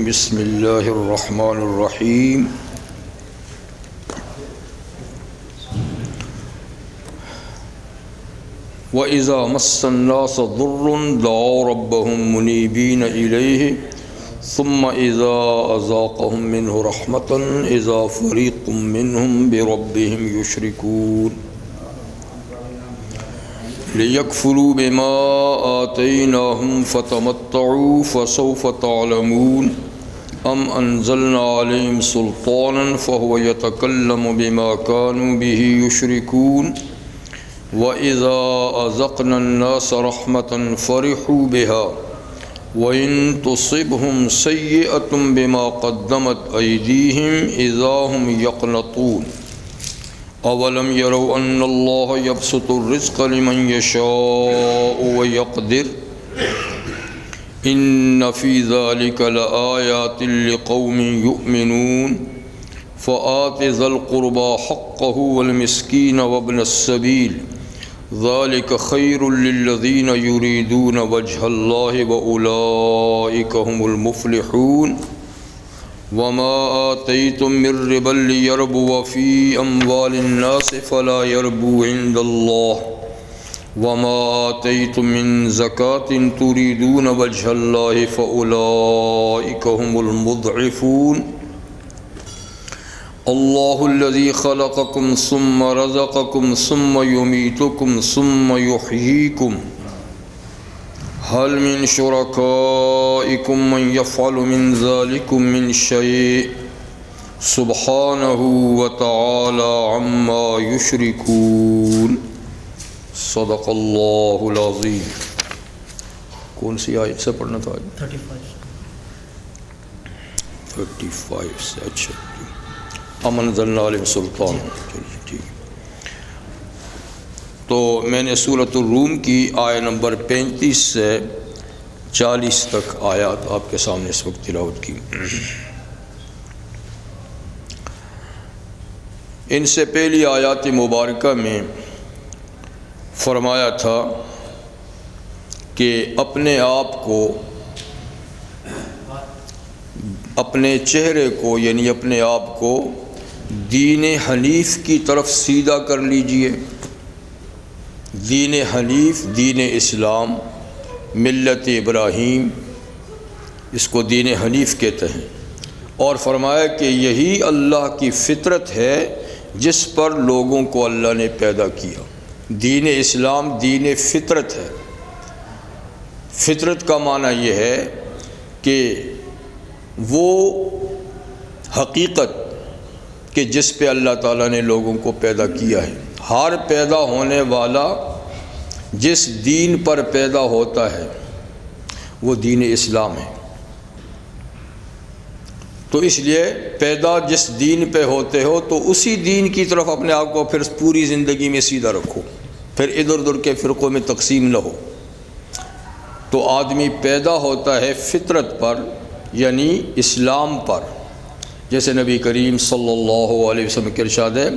بسم اللہ الرحمن الرحیم وَإِذَا مَسَّ النَّاسَ ضُرٌّ دَعَوْا رَبَّهُمْ مُنِيبِينَ إِلَيْهِ ثُمَّ إِذَا أَذَاقَهُم مِّنْهُ رَحْمَةً إِذَا فَرِيقٌ مِّنْهُمْ بِرَبِّهِمْ يُشْرِكُونَ لِيَكْفُرُوا بِمَا آتَيْنَاهُمْ فَتَمَتَّعُوا فَسَوْفَ تَعْلَمُونَ أَمْ أَنزَلْنَا عَلَيْهِمْ سُلْطَانًا فَهُوَ يَتَكَلَّمُ بِمَا كَانُوا بِهِ يُشْرِكُونَ وَإِذَا أَذَقْنَا النَّاسَ رَحْمَةً فَرِحُوا بِهَا وَإِن تُصِبْهُمْ سَيِّئَةٌ بِمَا قَدَّمَتْ أَيْدِيهِمْ إِذَا هُمْ يَقْنَطُونَ أَوَلَمْ يَرَوْا أَنَّ اللَّهَ يَبْسُطُ الرِّزْقَ لِمَن يَشَاءُ وَيَقْدِرُ إِنَّ فِي ذَلِكَ لَآيَاتٍ لِقَوْمٍ يُؤْمِنُونَ فَآتِ ذَا الْقُرْبَى حَقَّهُ وَالْمِسْكِينَ وَابْنَ السَّبِيلِ ذَلِكَ خَيْرٌ لِلَّذِينَ يُرِيدُونَ وَجْهَ اللَّهِ وَأُولَئِكَ هُمُ الْمُفْلِحُونَ وَمَا آتَيْتُم مِّن رِّبًا لِّيَرْبُوَ فِي أَمْوَالِ النَّاسِ فَلَا يَرْبُو عِندَ اللَّهِ وَمَا آتَيْتُم مِّن زَكَاةٍ تُرِيدُونَ وَجْهَ اللَّهِ فَأُولَئِكَ هُمُ الْمُضْعِفُونَ اللَّهُ الَّذِي خَلَقَكُمْ ثُمَّ رَزَقَكُمْ ثُمَّ يُمِيتُكُمْ ثُمَّ يُحْيِيكُمْ هل من شركائكم من يفعل من ذلكم من شيء سبحانه وتعالى عما يشركون صدق اللہ العظیم۔ کون سی آیت سے پڑھنا تھا؟ 35 سے۔ اچھا، ام انزلنا علیہم سلطان۔ ٹھیک، تو میں نے سورۃ الروم کی آیت نمبر 35 سے 40 تک آیات آپ کے سامنے اس وقت تلاوت کی۔ ان سے پہلی آیات مبارکہ میں فرمایا تھا کہ اپنے آپ کو، اپنے چہرے کو، یعنی اپنے آپ کو دین حنیف کی طرف سیدھا کر لیجئے۔ دین حنیف، دین اسلام، ملت ابراہیم، اس کو دین حنیف کہتے ہیں، اور فرمایا کہ یہی اللہ کی فطرت ہے جس پر لوگوں کو اللہ نے پیدا کیا۔ دین اسلام دین فطرت ہے۔ فطرت کا معنی یہ ہے کہ وہ حقیقت کہ جس پہ اللہ تعالیٰ نے لوگوں کو پیدا کیا ہے۔ ہر پیدا ہونے والا جس دین پر پیدا ہوتا ہے وہ دین اسلام ہے۔ تو اس لیے پیدا جس دین پہ ہوتے ہو تو اسی دین کی طرف اپنے آپ کو پھر پوری زندگی میں سیدھا رکھو، پھر ادھر ادھر کے فرقوں میں تقسیم نہ ہو۔ تو آدمی پیدا ہوتا ہے فطرت پر، یعنی اسلام پر، جیسے نبی کریم صلی اللہ علیہ وسلم کے ارشاد ہے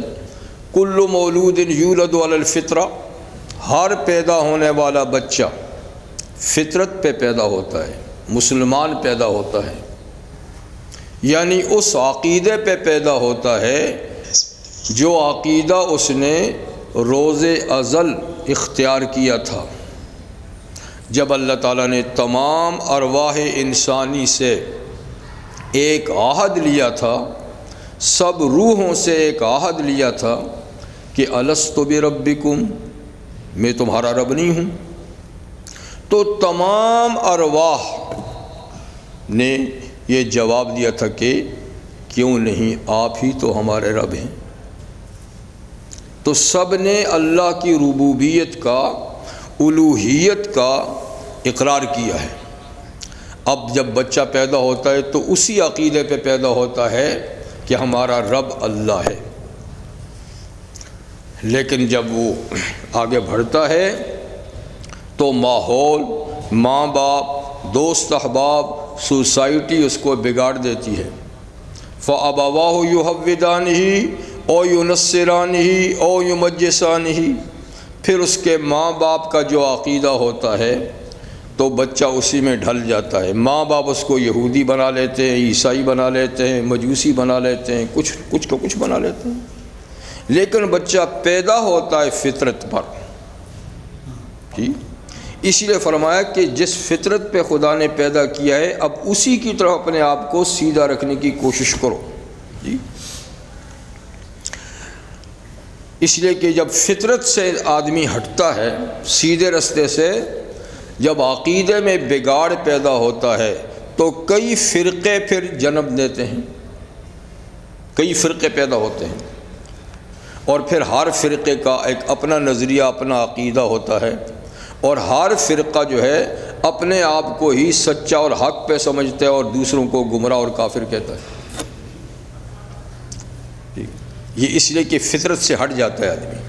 کل مولود یولد علی الفطرہ، ہر پیدا ہونے والا بچہ فطرت پہ پیدا ہوتا ہے، مسلمان پیدا ہوتا ہے، یعنی اس عقیدے پہ پیدا ہوتا ہے جو عقیدہ اس نے روز ازل اختیار کیا تھا۔ جب اللہ تعالیٰ نے تمام ارواح انسانی سے ایک عہد لیا تھا، سب روحوں سے ایک عہد لیا تھا کہ الست بربکم، میں تمہارا رب نہیں ہوں، تو تمام ارواح نے یہ جواب دیا تھا کہ کیوں نہیں، آپ ہی تو ہمارے رب ہیں۔ تو سب نے اللہ کی ربوبیت کا، الوہیت کا اقرار کیا ہے۔ اب جب بچہ پیدا ہوتا ہے تو اسی عقیدے پہ پیدا ہوتا ہے کہ ہمارا رب اللہ ہے، لیکن جب وہ آگے بڑھتا ہے تو ماحول، ماں باپ، دوست احباب، سوسائٹی اس کو بگاڑ دیتی ہے۔ فَأَبَوَاهُ يُحَوِّدَانِهِ أَوْ يُنَصِّرَانِهِ أَوْ يُمَجِّسَانِهِ، پھر اس کے ماں باپ کا جو عقیدہ ہوتا ہے تو بچہ اسی میں ڈھل جاتا ہے. ماں باپ اس کو یہودی بنا لیتے ہیں، عیسائی بنا لیتے ہیں، مجوسی بنا لیتے ہیں، کچھ کو کچھ بنا لیتے ہیں. لیکن بچہ پیدا ہوتا ہے فطرت پر. جی اسی لیے فرمایا کہ جس فطرت پہ خدا نے پیدا کیا ہے اب اسی کی طرف اپنے آپ کو سیدھا رکھنے کی کوشش کرو. جی اس لیے کہ جب فطرت سے آدمی ہٹتا ہے سیدھے رستے سے، جب عقیدے میں بگاڑ پیدا ہوتا ہے تو کئی فرقے پھر جنم دیتے ہیں، کئی فرقے پیدا ہوتے ہیں، اور پھر ہر فرقے کا ایک اپنا نظریہ، اپنا عقیدہ ہوتا ہے، اور ہر فرقہ جو ہے اپنے آپ کو ہی سچا اور حق پہ سمجھتا ہے اور دوسروں کو گمراہ اور کافر کہتا ہے. یہ اس لیے کہ فطرت سے ہٹ جاتا ہے آدمی.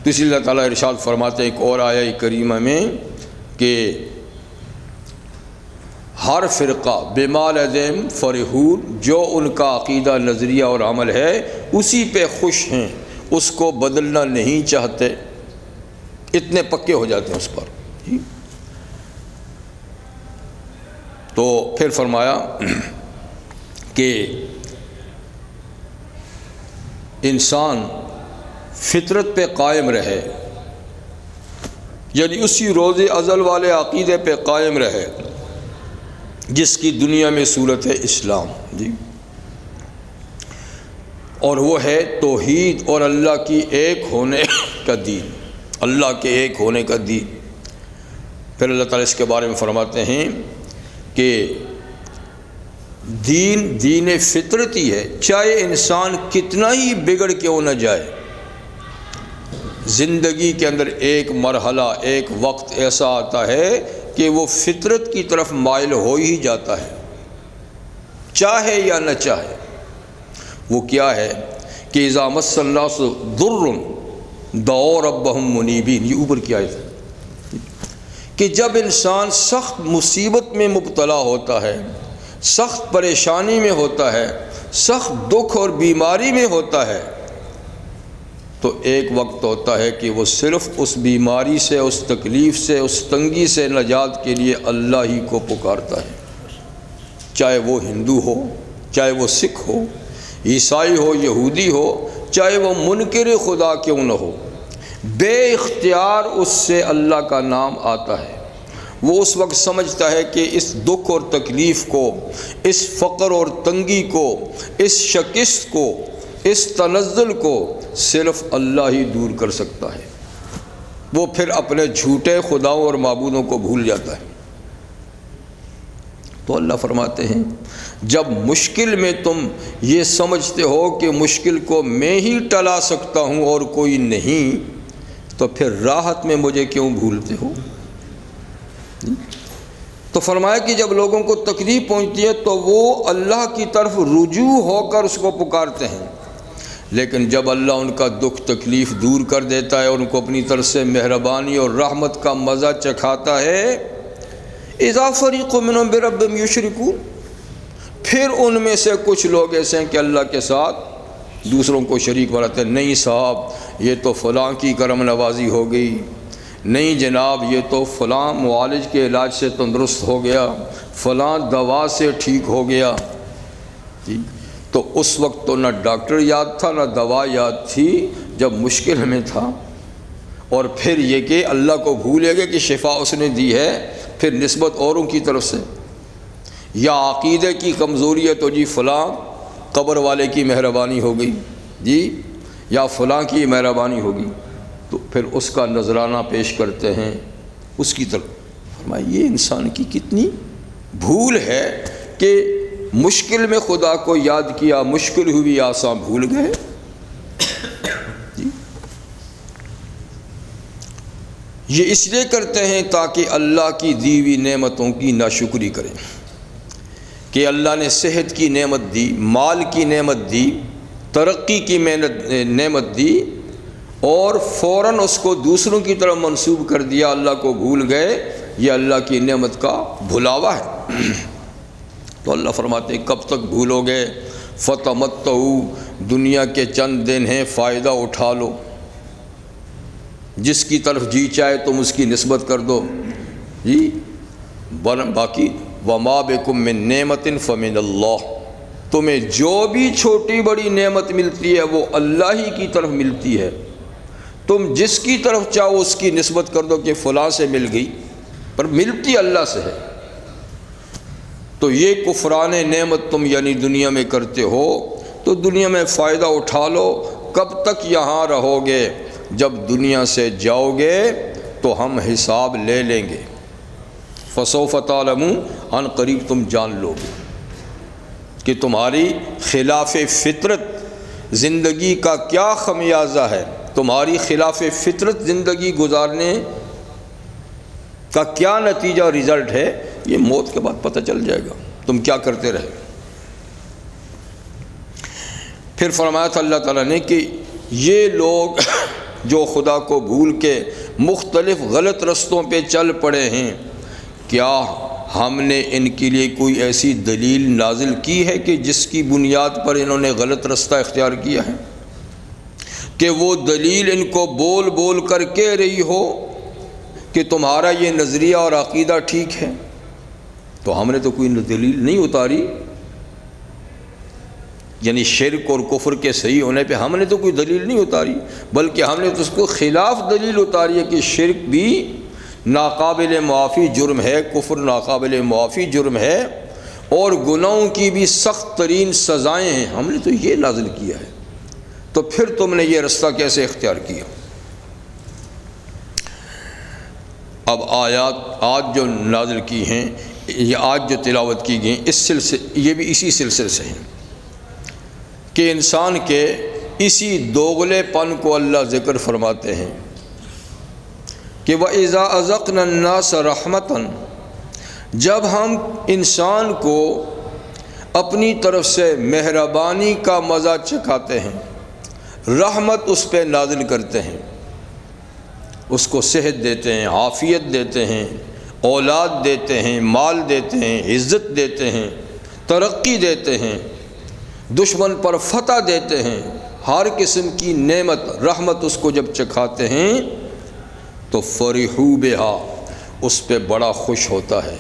تو اس لیے اللہ تعالیٰ ارشاد فرماتے ہیں ایک اور آیہ کریمہ میں کہ ہر فرقہ بما لدیہم فرحون، جو ان کا عقیدہ، نظریہ اور عمل ہے اسی پہ خوش ہیں، اس کو بدلنا نہیں چاہتے، اتنے پکے ہو جاتے ہیں اس پر. تو پھر فرمایا کہ انسان فطرت پہ قائم رہے، یعنی اسی روز ازل والے عقیدے پہ قائم رہے جس کی دنیا میں صورت ہے اسلام. جی اور وہ ہے توحید اور اللہ کی ایک ہونے کا دین، اللہ کے ایک ہونے کا دین. پھر اللہ تعالیٰ اس کے بارے میں فرماتے ہیں کہ دین فطرتی ہے، چاہے انسان کتنا ہی بگڑ کیوں نہ جائے، زندگی کے اندر ایک مرحلہ، ایک وقت ایسا آتا ہے کہ وہ فطرت کی طرف مائل ہو ہی جاتا ہے، چاہے یا نہ چاہے. وہ کیا ہے کہ اذا مس الناس ضر دعوا ربهم منیبین، یہ اوپر کی آیت ہے کہ جب انسان سخت مصیبت میں مبتلا ہوتا ہے، سخت پریشانی میں ہوتا ہے، سخت دکھ اور بیماری میں ہوتا ہے، تو ایک وقت ہوتا ہے کہ وہ صرف اس بیماری سے، اس تکلیف سے، اس تنگی سے نجات کے لیے اللہ ہی کو پکارتا ہے. چاہے وہ ہندو ہو، چاہے وہ سکھ ہو، عیسائی ہو، یہودی ہو، چاہے وہ منکر خدا کیوں نہ ہو، بے اختیار اس سے اللہ کا نام آتا ہے. وہ اس وقت سمجھتا ہے کہ اس دکھ اور تکلیف کو، اس فقر اور تنگی کو، اس شکست کو، اس تنزل کو صرف اللہ ہی دور کر سکتا ہے. وہ پھر اپنے جھوٹے خداؤں اور معبودوں کو بھول جاتا ہے. تو اللہ فرماتے ہیں جب مشکل میں تم یہ سمجھتے ہو کہ مشکل کو میں ہی ٹلا سکتا ہوں اور کوئی نہیں، تو پھر راحت میں مجھے کیوں بھولتے ہو. تو فرمایا کہ جب لوگوں کو تکلیف پہنچتی ہے تو وہ اللہ کی طرف رجوع ہو کر اس کو پکارتے ہیں، لیکن جب اللہ ان کا دکھ تکلیف دور کر دیتا ہے، ان کو اپنی طرف سے مہربانی اور رحمت کا مزہ چکھاتا ہے، اذا فریق منہم بربہم یشرکون، پھر ان میں سے کچھ لوگ ایسے ہیں کہ اللہ کے ساتھ دوسروں کو شریک بناتے ہیں. نہیں صاحب یہ تو فلاں کی کرم نوازی ہو گئی، نہیں جناب یہ تو فلاں معالج کے علاج سے تندرست ہو گیا، فلاں دوا سے ٹھیک ہو گیا. جی تو اس وقت تو نہ ڈاکٹر یاد تھا، نہ دوا یاد تھی، جب مشکل میں تھا. اور پھر یہ کہ اللہ کو بھولے گئے کہ شفا اس نے دی ہے، پھر نسبت اوروں کی طرف سے، یا عقیدے کی کمزوری ہے تو جی فلاں قبر والے کی مہربانی ہو گئی، جی یا فلاں کی مہربانی ہوگی، تو پھر اس کا نذرانہ پیش کرتے ہیں اس کی طرف. فرمایا یہ انسان کی کتنی بھول ہے کہ مشکل میں خدا کو یاد کیا، مشکل ہوئی آساں بھول گئے. جی یہ اس لیے کرتے ہیں تاکہ اللہ کی دی ہوئی نعمتوں کی ناشکری کریں، کہ اللہ نے صحت کی نعمت دی، مال کی نعمت دی، ترقی کی نعمت دی، اور فوراً اس کو دوسروں کی طرف منسوب کر دیا، اللہ کو بھول گئے. یہ اللہ کی نعمت کا بھلاوا ہے. تو اللہ فرماتے ہیں کب تک بھولو گے؟ فتمتعوا، دنیا کے چند دن ہیں، فائدہ اٹھا لو، جس کی طرف جی چاہے تم اس کی نسبت کر دو. جی باقی وما بکم من نعمت فمن اللہ، تمہیں جو بھی چھوٹی بڑی نعمت ملتی ہے وہ اللہ ہی کی طرف ملتی ہے، تم جس کی طرف چاہو اس کی نسبت کر دو کہ فلاں سے مل گئی، پر ملتی اللہ سے ہے۔ تو یہ کفران نعمت تم یعنی دنیا میں کرتے ہو تو دنیا میں فائدہ اٹھا لو، کب تک یہاں رہو گے؟ جب دنیا سے جاؤ گے تو ہم حساب لے لیں گے۔ فسوف تعلمون، ان قریب تم جان لو گے کہ تمہاری خلاف فطرت زندگی کا کیا خمیازہ ہے، تمہاری خلاف فطرت زندگی گزارنے کا کیا نتیجہ رزلٹ ہے، یہ موت کے بعد پتہ چل جائے گا تم کیا کرتے رہے۔ پھر فرمایا تھا اللہ تعالیٰ نے کہ یہ لوگ جو خدا کو بھول کے مختلف غلط رستوں پہ چل پڑے ہیں، کیا ہم نے ان کے لیے کوئی ایسی دلیل نازل کی ہے کہ جس کی بنیاد پر انہوں نے غلط رستہ اختیار کیا ہے، کہ وہ دلیل ان کو بول بول کر کہہ رہی ہو کہ تمہارا یہ نظریہ اور عقیدہ ٹھیک ہے؟ تو ہم نے تو کوئی دلیل نہیں اتاری، یعنی شرک اور کفر کے صحیح ہونے پہ ہم نے تو کوئی دلیل نہیں اتاری، بلکہ ہم نے تو اس کو خلاف دلیل اتاری ہے کہ شرک بھی ناقابل معافی جرم ہے، کفر ناقابل معافی جرم ہے، اور گناہوں کی بھی سخت ترین سزائیں ہیں، ہم نے تو یہ نازل کیا ہے، تو پھر تم نے یہ رستہ کیسے اختیار کیا؟ اب آیات آج جو نازل کی ہیں، یہ آج جو تلاوت کی گئی اس سلسلے، یہ بھی اسی سلسلے سے ہیں کہ انسان کے اسی دوغلے پن کو اللہ ذکر فرماتے ہیں کہ وَإِذَا أَذَقْنَا النَّاسَ رَحْمَةً، جب ہم انسان کو اپنی طرف سے مہربانی کا مزہ چکھاتے ہیں، رحمت اس پہ نازل کرتے ہیں، اس کو صحت دیتے ہیں، عافیت دیتے ہیں، اولاد دیتے ہیں، مال دیتے ہیں، عزت دیتے ہیں، ترقی دیتے ہیں، دشمن پر فتح دیتے ہیں، ہر قسم کی نعمت رحمت اس کو جب چکھاتے ہیں تو فرحوا بہا، اس پہ بڑا خوش ہوتا ہے،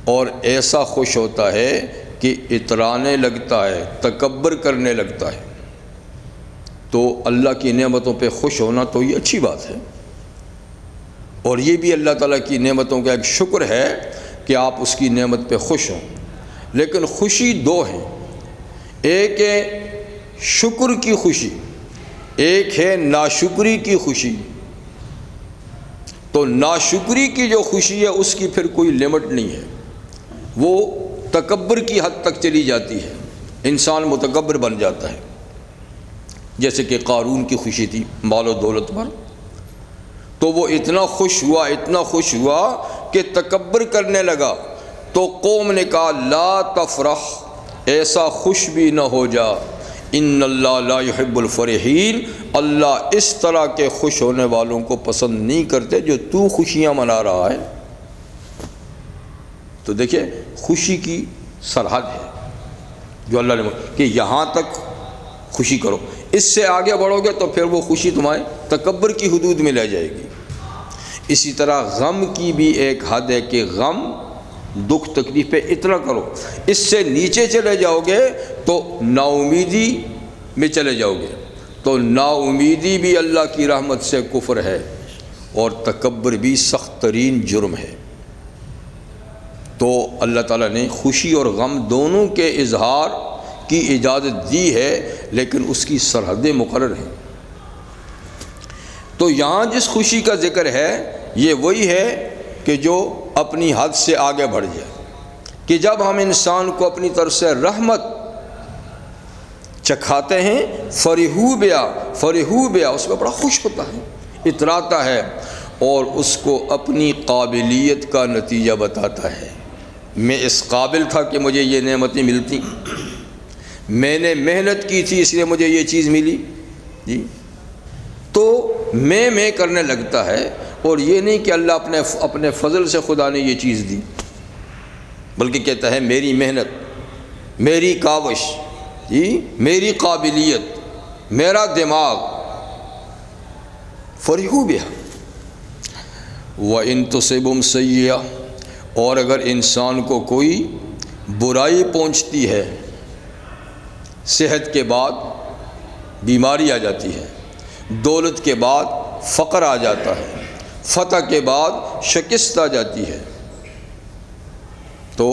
اور ایسا خوش ہوتا ہے کہ اترانے لگتا ہے، تکبر کرنے لگتا ہے۔ تو اللہ کی نعمتوں پہ خوش ہونا تو یہ اچھی بات ہے، اور یہ بھی اللہ تعالیٰ کی نعمتوں کا ایک شکر ہے کہ آپ اس کی نعمت پہ خوش ہوں، لیکن خوشی دو ہیں، ایک ہے شکر کی خوشی، ایک ہے ناشکری کی خوشی۔ تو ناشکری کی جو خوشی ہے اس کی پھر کوئی لمٹ نہیں ہے، وہ تکبر کی حد تک چلی جاتی ہے، انسان متکبر بن جاتا ہے، جیسے کہ قارون کی خوشی تھی مال و دولت پر، تو وہ اتنا خوش ہوا کہ تکبر کرنے لگا، تو قوم نے کہا لا تفرح، ایسا خوش بھی نہ ہو جا، ان اللہ لا يحب الفرحین، اللہ اس طرح کے خوش ہونے والوں کو پسند نہیں کرتے جو تو خوشیاں منا رہا ہے۔ تو دیکھیں خوشی کی سرحد ہے جو اللہ نے کہ یہاں تک خوشی کرو، اس سے آگے بڑھو گے تو پھر وہ خوشی تمہارے تکبر کی حدود میں لے جائے گی۔ اسی طرح غم کی بھی ایک حد ہے کہ غم دکھ تکلیف پہ اتنا کرو، اس سے نیچے چلے جاؤ گے تو نا امیدی میں چلے جاؤ گے، تو نا امیدی بھی اللہ کی رحمت سے کفر ہے، اور تکبر بھی سخت ترین جرم ہے۔ تو اللہ تعالیٰ نے خوشی اور غم دونوں کے اظہار کی اجازت دی ہے، لیکن اس کی سرحدیں مقرر ہیں۔ تو یہاں جس خوشی کا ذکر ہے یہ وہی ہے کہ جو اپنی حد سے آگے بڑھ جائے، کہ جب ہم انسان کو اپنی طرف سے رحمت چکھاتے ہیں، فرحوا بہا، اس میں بڑا خوش ہوتا ہے، اتراتا ہے، اور اس کو اپنی قابلیت کا نتیجہ بتاتا ہے، میں اس قابل تھا کہ مجھے یہ نعمتیں ملتی، میں نے محنت کی تھی اس لیے مجھے یہ چیز ملی، جی، تو میں کرنے لگتا ہے، اور یہ نہیں کہ اللہ اپنے فضل سے خدا نے یہ چیز دی، بلکہ کہتا ہے میری محنت، میری کاوش، جی، میری قابلیت، میرا دماغ، فرحوا بہا۔ وَإِن تُصِبْهُمْ سَيِّئَةٌ، اور اگر انسان کو کوئی برائی پہنچتی ہے، صحت کے بعد بیماری آ جاتی ہے، دولت کے بعد فقر آ جاتا ہے، فتح کے بعد شکست آ جاتی ہے، تو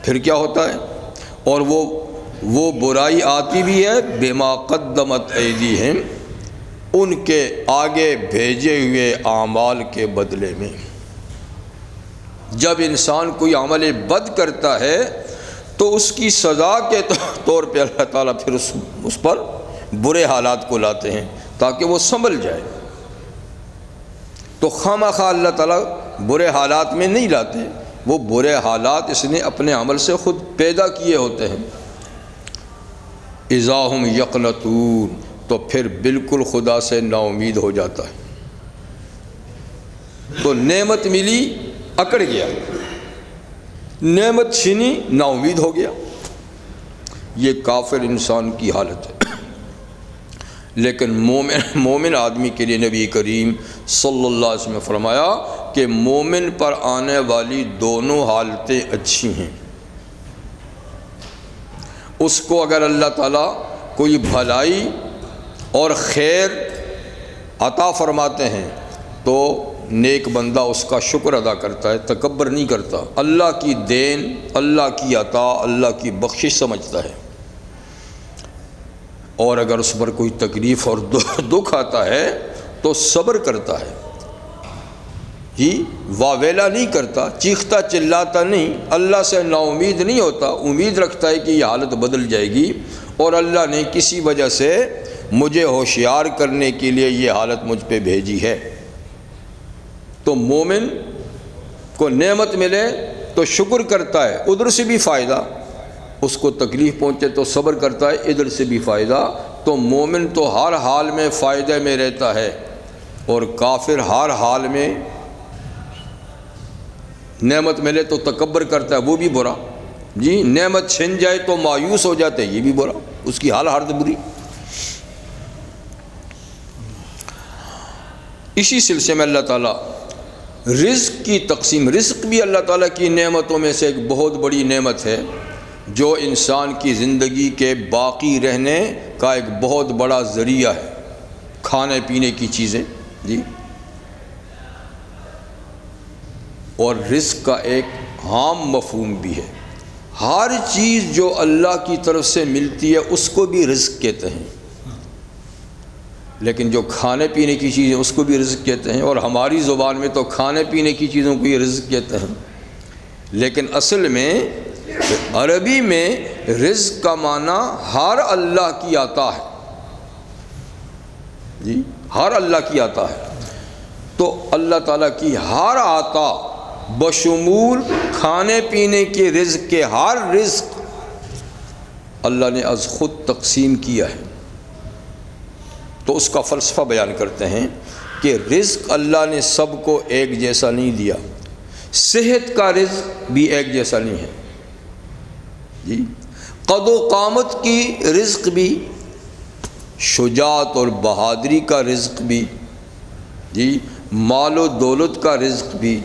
پھر کیا ہوتا ہے؟ اور وہ برائی آتی بھی ہے بما قدمت ایدیہم، ان کے آگے بھیجے ہوئے اعمال کے بدلے میں۔ جب انسان کوئی عمل بد کرتا ہے تو اس کی سزا کے طور پہ اللہ تعالیٰ پھر اس پر برے حالات کو لاتے ہیں تاکہ وہ سنبھل جائے۔ تو خواہ اللہ تعالیٰ برے حالات میں نہیں لاتے، وہ برے حالات اس نے اپنے عمل سے خود پیدا کیے ہوتے ہیں۔ اذا ہم یقنطون، تو پھر بالکل خدا سے نا امید ہو جاتا ہے۔ تو نعمت ملی، اکڑ گیا، نعمت چھینی، نا امید ہو گیا۔ یہ کافر انسان کی حالت ہے۔ لیکن مومن آدمی کے لیے نبی کریم صلی اللہ علیہ وسلم نے فرمایا کہ مومن پر آنے والی دونوں حالتیں اچھی ہیں۔ اس کو اگر اللہ تعالیٰ کوئی بھلائی اور خیر عطا فرماتے ہیں تو نیک بندہ اس کا شکر ادا کرتا ہے، تکبر نہیں کرتا، اللہ کی دین، اللہ کی عطا، اللہ کی بخشش سمجھتا ہے۔ اور اگر اس پر کوئی تکلیف اور دکھ آتا ہے تو صبر کرتا ہے، جی واویلا نہیں کرتا، چیختا چلاتا نہیں، اللہ سے نا امید نہیں ہوتا، امید رکھتا ہے کہ یہ حالت بدل جائے گی اور اللہ نے کسی وجہ سے مجھے ہوشیار کرنے کے لیے یہ حالت مجھ پہ بھیجی ہے۔ تو مومن کو نعمت ملے تو شکر کرتا ہے، ادھر سے بھی فائدہ، اس کو تکلیف پہنچے تو صبر کرتا ہے، ادھر سے بھی فائدہ۔ تو مومن تو ہر حال میں فائدے میں رہتا ہے، اور کافر ہر حال میں نعمت ملے تو تکبر کرتا ہے، وہ بھی برا، جی نعمت چھن جائے تو مایوس ہو جاتے ہیں، یہ بھی برا، اس کی حالت بری۔ اسی سلسلے میں اللہ تعالیٰ رزق کی تقسیم، رزق بھی اللہ تعالیٰ کی نعمتوں میں سے ایک بہت بڑی نعمت ہے جو انسان کی زندگی کے باقی رہنے کا ایک بہت بڑا ذریعہ ہے، کھانے پینے کی چیزیں، جی۔ اور رزق کا ایک عام مفہوم بھی ہے، ہر چیز جو اللہ کی طرف سے ملتی ہے اس کو بھی رزق کہتے ہیں، لیکن جو کھانے پینے کی چیزیں اس کو بھی رزق کہتے ہیں، اور ہماری زبان میں تو کھانے پینے کی چیزوں کو یہ رزق کہتے ہیں، لیکن اصل میں عربی میں رزق کا معنی ہر اللہ کی عطا ہے، جی ہر اللہ کی عطا ہے۔ تو اللہ تعالیٰ کی ہر عطا بشمول کھانے پینے کے رزق کے ہر رزق اللہ نے از خود تقسیم کیا ہے۔ تو اس کا فلسفہ بیان کرتے ہیں کہ رزق اللہ نے سب کو ایک جیسا نہیں دیا، صحت کا رزق بھی ایک جیسا نہیں ہے، جی قد و قامت کی رزق بھی، شجاعت اور بہادری کا رزق بھی، جی مال و دولت کا رزق بھی،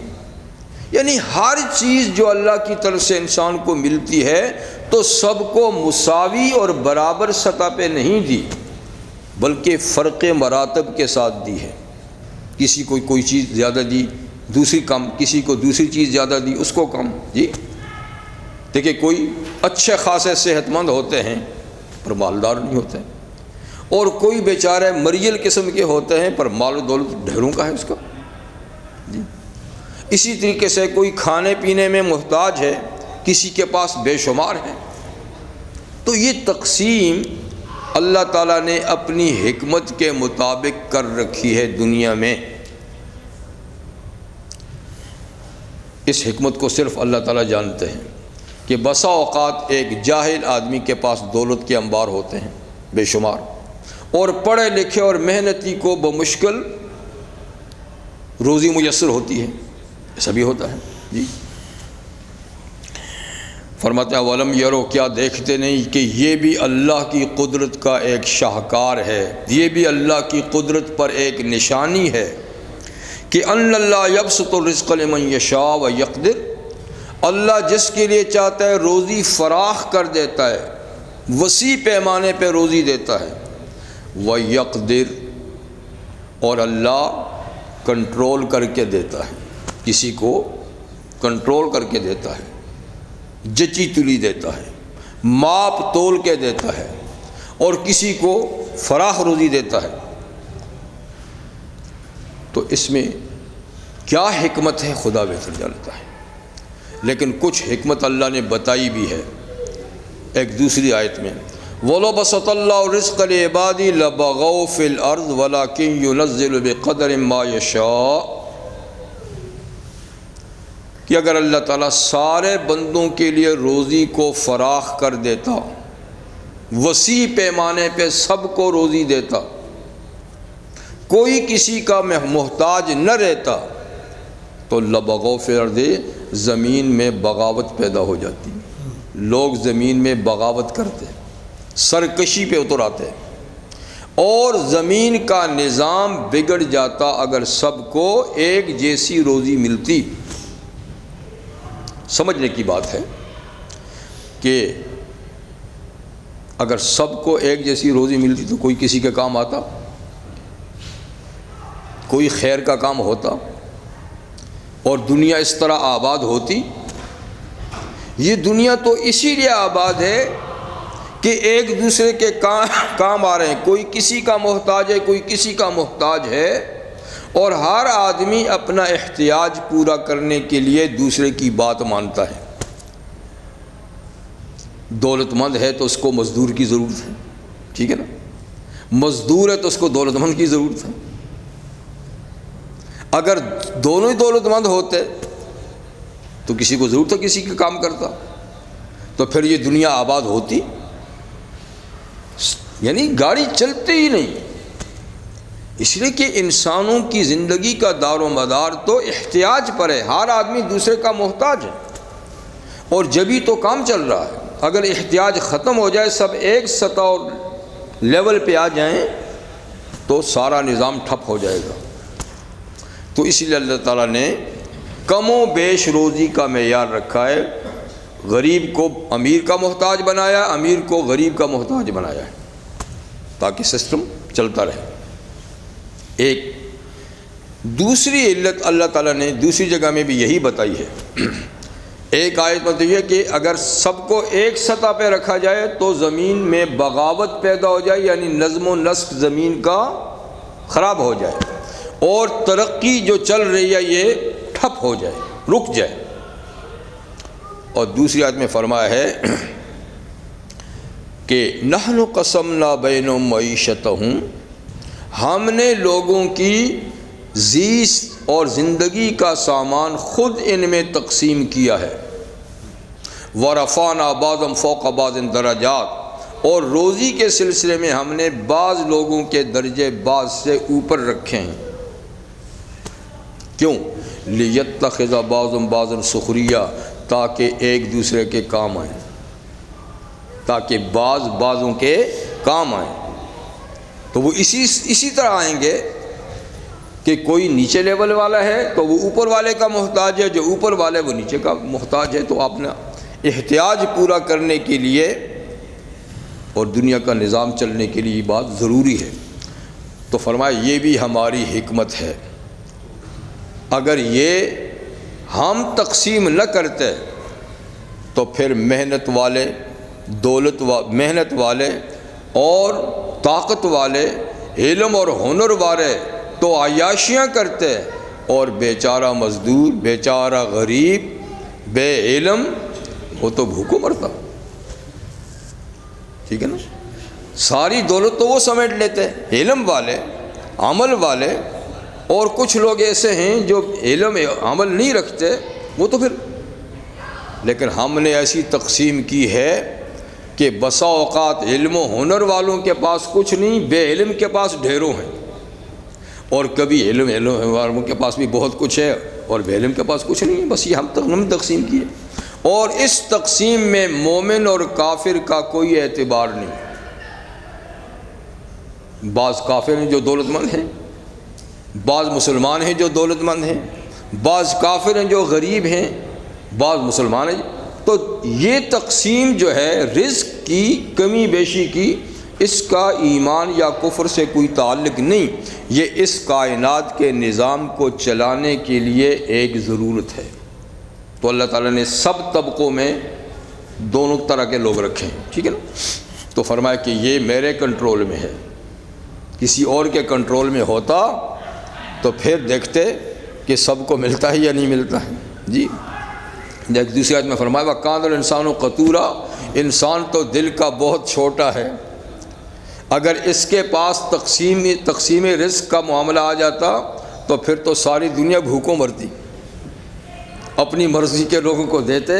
یعنی ہر چیز جو اللہ کی طرف سے انسان کو ملتی ہے تو سب کو مساوی اور برابر سطح پہ نہیں دی، بلکہ فرق مراتب کے ساتھ دی ہے۔ کسی کو کوئی چیز زیادہ دی، دوسری کم، کسی کو دوسری چیز زیادہ دی، اس کو کم، جی دیکھیں کوئی اچھے خاصے صحت مند ہوتے ہیں پر مالدار نہیں ہوتے، اور کوئی بیچارے مریل قسم کے ہوتے ہیں پر مال و دولت ڈھیروں کا ہے اس کا، جی اسی طریقے سے کوئی کھانے پینے میں محتاج ہے، کسی کے پاس بے شمار ہے۔ تو یہ تقسیم اللہ تعالیٰ نے اپنی حکمت کے مطابق کر رکھی ہے دنیا میں۔ اس حکمت کو صرف اللہ تعالیٰ جانتے ہیں کہ بسا اوقات ایک جاہل آدمی کے پاس دولت کے انبار ہوتے ہیں بے شمار، اور پڑھے لکھے اور محنتی کو بمشکل روزی میسر ہوتی ہے، ایسا بھی ہوتا ہے، جی فرماتے ہیں ولم یرو، کیا دیکھتے نہیں کہ یہ بھی اللہ کی قدرت کا ایک شاہکار ہے، یہ بھی اللہ کی قدرت پر ایک نشانی ہے کہ ان اللہ یبسط الرزق لمن یشاء و یقدر، اللہ جس کے لیے چاہتا ہے روزی فراخ کر دیتا ہے، وسیع پیمانے پہ روزی دیتا ہے۔ وَيَقْدِرُ، اور اللہ کنٹرول کر کے دیتا ہے، کسی کو کنٹرول کر کے دیتا ہے، جچی تلی دیتا ہے، ماپ تول کے دیتا ہے، اور کسی کو فراخ روزی دیتا ہے۔ تو اس میں کیا حکمت ہے خدا بہتر جانتا ہے، لیکن کچھ حکمت اللہ نے بتائی بھی ہے ایک دوسری آیت میں، وَلَوْ بَسَطَ اللَّهُ الرِّزْقَ لِعِبَادِهِ لَبَغَوْا فِي الْأَرْضِ وَلَكِنْ يُنَزِّلُ بِقَدْرٍ مَا يَشَاءُ، کہ اگر اللہ تعالیٰ سارے بندوں کے لیے روزی کو فراخ کر دیتا، وسیع پیمانے پہ سب کو روزی دیتا، کوئی کسی کا محتاج نہ رہتا، تو لبغوا فی الارض، زمین میں بغاوت پیدا ہو جاتی، لوگ زمین میں بغاوت کرتے، سرکشی پہ اتر آتے، اور زمین کا نظام بگڑ جاتا اگر سب کو ایک جیسی روزی ملتی۔ سمجھنے کی بات ہے کہ اگر سب کو ایک جیسی روزی ملتی تو کوئی کسی کے کام آتا، کوئی خیر کا کام ہوتا، اور دنیا اس طرح آباد ہوتی۔ یہ دنیا تو اسی لیے آباد ہے کہ ایک دوسرے کے کام آ رہے ہیں، کوئی کسی کا محتاج ہے، کوئی کسی کا محتاج ہے، اور ہر آدمی اپنا احتیاج پورا کرنے کے لیے دوسرے کی بات مانتا ہے۔ دولت مند ہے تو اس کو مزدور کی ضرورت ہے، ٹھیک ہے نا، مزدور ہے تو اس کو دولت مند کی ضرورت ہے۔ اگر دونوں ہی دولت مند ہوتے تو کسی کو ضرورت ہے کسی کا کام کرتا، تو پھر یہ دنیا آباد ہوتی، یعنی گاڑی چلتے ہی نہیں۔ اس لیے کہ انسانوں کی زندگی کا دار و مدار تو احتیاج پر ہے، ہر آدمی دوسرے کا محتاج ہے، اور جبھی تو کام چل رہا ہے۔ اگر احتیاج ختم ہو جائے، سب ایک سطح اور لیول پہ آ جائیں تو سارا نظام ٹھپ ہو جائے گا۔ تو اسی لیے اللہ تعالیٰ نے کم و بیش روزی کا معیار رکھا ہے، غریب کو امیر کا محتاج بنایا، امیر کو غریب کا محتاج بنایا ہے، تاکہ سسٹم چلتا رہے۔ ایک دوسری علت اللہ تعالیٰ نے دوسری جگہ میں بھی یہی بتائی ہے۔ ایک آیت میں تو یہ کہ اگر سب کو ایک سطح پہ رکھا جائے تو زمین میں بغاوت پیدا ہو جائے، یعنی نظم و نسق زمین کا خراب ہو جائے، اور ترقی جو چل رہی ہے یہ ٹھپ ہو جائے، رک جائے۔ اور دوسری آیت میں فرمایا ہے کہ نحن قسمنا بینہم معیشتہم، ہم نے لوگوں کی زیست اور زندگی کا سامان خود ان میں تقسیم کیا ہے۔ ورفعنا بعضهم فوق بعض درجات، اور روزی کے سلسلے میں ہم نے بعض لوگوں کے درجے بعض سے اوپر رکھے ہیں۔ کیوں؟ لیتخذ بعضهم بعضا سخریہ، تاکہ ایک دوسرے کے کام آئیں، تاکہ بعضوں کے کام آئیں۔ تو وہ اسی طرح آئیں گے کہ کوئی نیچے لیول والا ہے تو وہ اوپر والے کا محتاج ہے، جو اوپر والے وہ نیچے کا محتاج ہے۔ تو آپ نے احتیاج پورا کرنے کے لیے اور دنیا کا نظام چلنے کے لیے یہ بات ضروری ہے۔ تو فرمایا یہ بھی ہماری حکمت ہے، اگر یہ ہم تقسیم نہ کرتے تو پھر محنت والے اور طاقت والے، علم اور ہنر والے تو عیاشیاں کرتے، اور بیچارہ مزدور، بیچارہ غریب، بے علم، وہ تو بھوکوں مرتا، ٹھیک ہے نا۔ ساری دولت تو وہ سمیٹ لیتے، علم والے، عمل والے، اور کچھ لوگ ایسے ہیں جو علم عمل نہیں رکھتے، وہ تو پھر، لیکن ہم نے ایسی تقسیم کی ہے کہ بسا اوقات علم و ہنر والوں کے پاس کچھ نہیں، بے علم کے پاس ڈھیروں ہیں، اور کبھی علم والوں کے پاس بھی بہت کچھ ہے اور بے علم کے پاس کچھ نہیں ہے۔ بس یہ ہم تقسیم کیے، اور اس تقسیم میں مومن اور کافر کا کوئی اعتبار نہیں۔ بعض کافر ہیں جو دولت مند ہیں، بعض مسلمان ہیں جو دولت مند ہیں، بعض کافر ہیں جو غریب ہیں، بعض مسلمان ہیں۔ تو یہ تقسیم جو ہے رزق کی کمی بیشی کی، اس کا ایمان یا کفر سے کوئی تعلق نہیں، یہ اس کائنات کے نظام کو چلانے کے لیے ایک ضرورت ہے۔ تو اللہ تعالیٰ نے سب طبقوں میں دونوں طرح کے لوگ رکھے ہیں، ٹھیک ہے نا۔ تو فرمایا کہ یہ میرے کنٹرول میں ہے، کسی اور کے کنٹرول میں ہوتا تو پھر دیکھتے کہ سب کو ملتا ہے یا نہیں ملتا ہے۔ جی ایک دوسری آیت میں فرمایا وَكَانَ الْإِنسَانُ قَتُورًا، انسان تو دل کا بہت چھوٹا ہے، اگر اس کے پاس تقسیم رزق کا معاملہ آ جاتا تو پھر تو ساری دنیا بھوکوں مرتی، اپنی مرضی کے لوگوں کو دیتے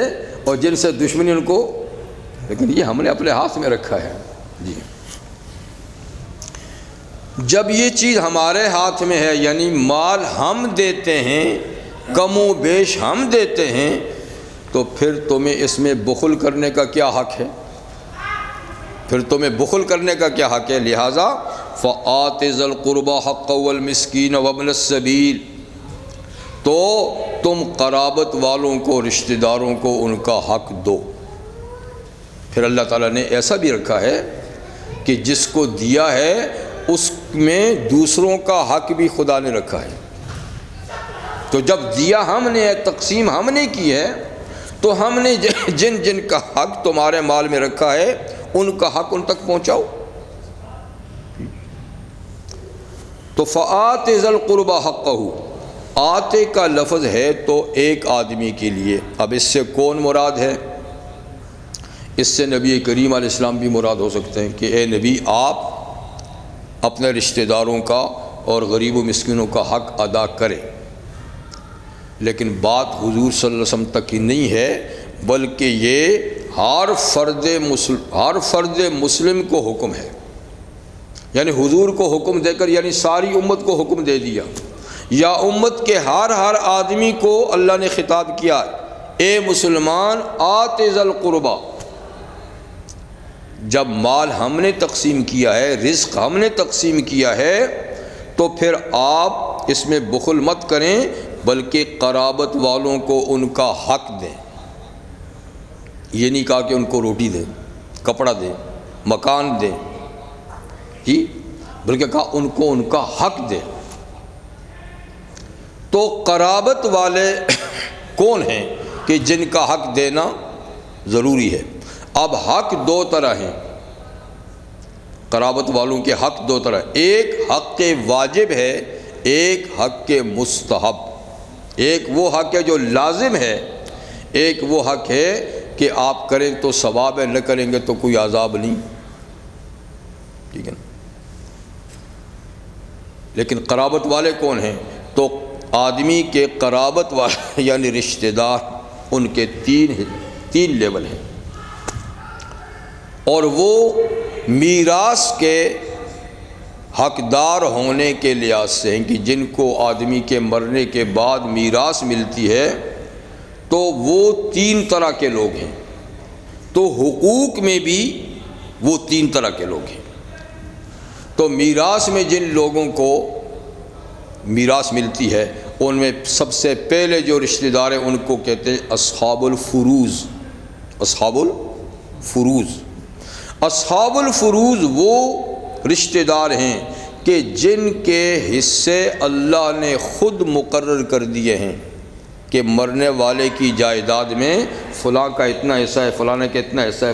اور جن سے دشمنی ان کو، لیکن یہ ہم نے اپنے ہاتھ میں رکھا ہے۔ جی جب یہ چیز ہمارے ہاتھ میں ہے، یعنی مال ہم دیتے ہیں، کم و بیش ہم دیتے ہیں، تو پھر تمہیں اس میں بخل کرنے کا کیا حق ہے؟ پھر تمہیں بخل کرنے کا کیا حق ہے؟ لہٰذا فَآتِ ذَا الْقُرْبَى حَقَّهُ وَالْمِسْكِينَ وَابْنَ السَّبِيلِ، تو تم قرابت والوں کو، رشتہ داروں کو ان کا حق دو۔ پھر اللہ تعالیٰ نے ایسا بھی رکھا ہے کہ جس کو دیا ہے اس میں دوسروں کا حق بھی خدا نے رکھا ہے۔ تو جب دیا ہم نے ہے، تقسیم ہم نے کی ہے، تو ہم نے جن جن کا حق تمہارے مال میں رکھا ہے ان کا حق ان تک پہنچاؤ۔ تو فآتِ ذَا الْقُرْبَى حَقَّهُ، آتے کا لفظ ہے تو ایک آدمی کے لیے۔ اب اس سے کون مراد ہے؟ اس سے نبی کریم علیہ السلام بھی مراد ہو سکتے ہیں کہ اے نبی آپ اپنے رشتہ داروں کا اور غریب و مسکینوں کا حق ادا کریں، لیکن بات حضور صلی اللہ علیہ وسلم تک ہی نہیں ہے، بلکہ یہ ہر فرد مسلم کو حکم ہے۔ یعنی حضور کو حکم دے کر یعنی ساری امت کو حکم دے دیا، یا امت کے ہر آدمی کو اللہ نے خطاب کیا، اے مسلمان آتِ ذَا الْقُرْبَى، جب مال ہم نے تقسیم کیا ہے، رزق ہم نے تقسیم کیا ہے، تو پھر آپ اس میں بخل مت کریں، بلکہ قرابت والوں کو ان کا حق دیں۔ یہ نہیں کہا کہ ان کو روٹی دیں، کپڑا دیں، مکان دیں، جی، بلکہ کہا ان کو ان کا حق دیں۔ تو قرابت والے کون ہیں کہ جن کا حق دینا ضروری ہے؟ اب حق دو طرح ہیں، قرابت والوں کے حق دو طرح، ایک حق واجب ہے، ایک حق مستحب۔ ایک وہ حق ہے جو لازم ہے، ایک وہ حق ہے کہ آپ کریں تو ثواب ہے، نہ کریں گے تو کوئی عذاب نہیں، ٹھیک ہے نا۔ لیکن قرابت والے کون ہیں؟ تو آدمی کے قرابت والے یعنی رشتہ دار، ان کے تین لیول ہیں، اور وہ میراث کے حقدار ہونے کے لحاظ سے ہیں کہ جن کو آدمی کے مرنے کے بعد میراث ملتی ہے، تو وہ تین طرح کے لوگ ہیں۔ تو حقوق میں بھی وہ تین طرح کے لوگ ہیں۔ تو میراث میں جن لوگوں کو میراث ملتی ہے ان میں سب سے پہلے جو رشتہ دار ہیں ان کو کہتے ہیں اصحاب الفروض۔ اصحاب الفروض، اصحاب الفروض وہ رشتہ دار ہیں کہ جن کے حصے اللہ نے خود مقرر کر دیے ہیں کہ مرنے والے کی جائیداد میں فلاں کا اتنا حصہ ہے، فلاں کا اتنا حصہ ہے،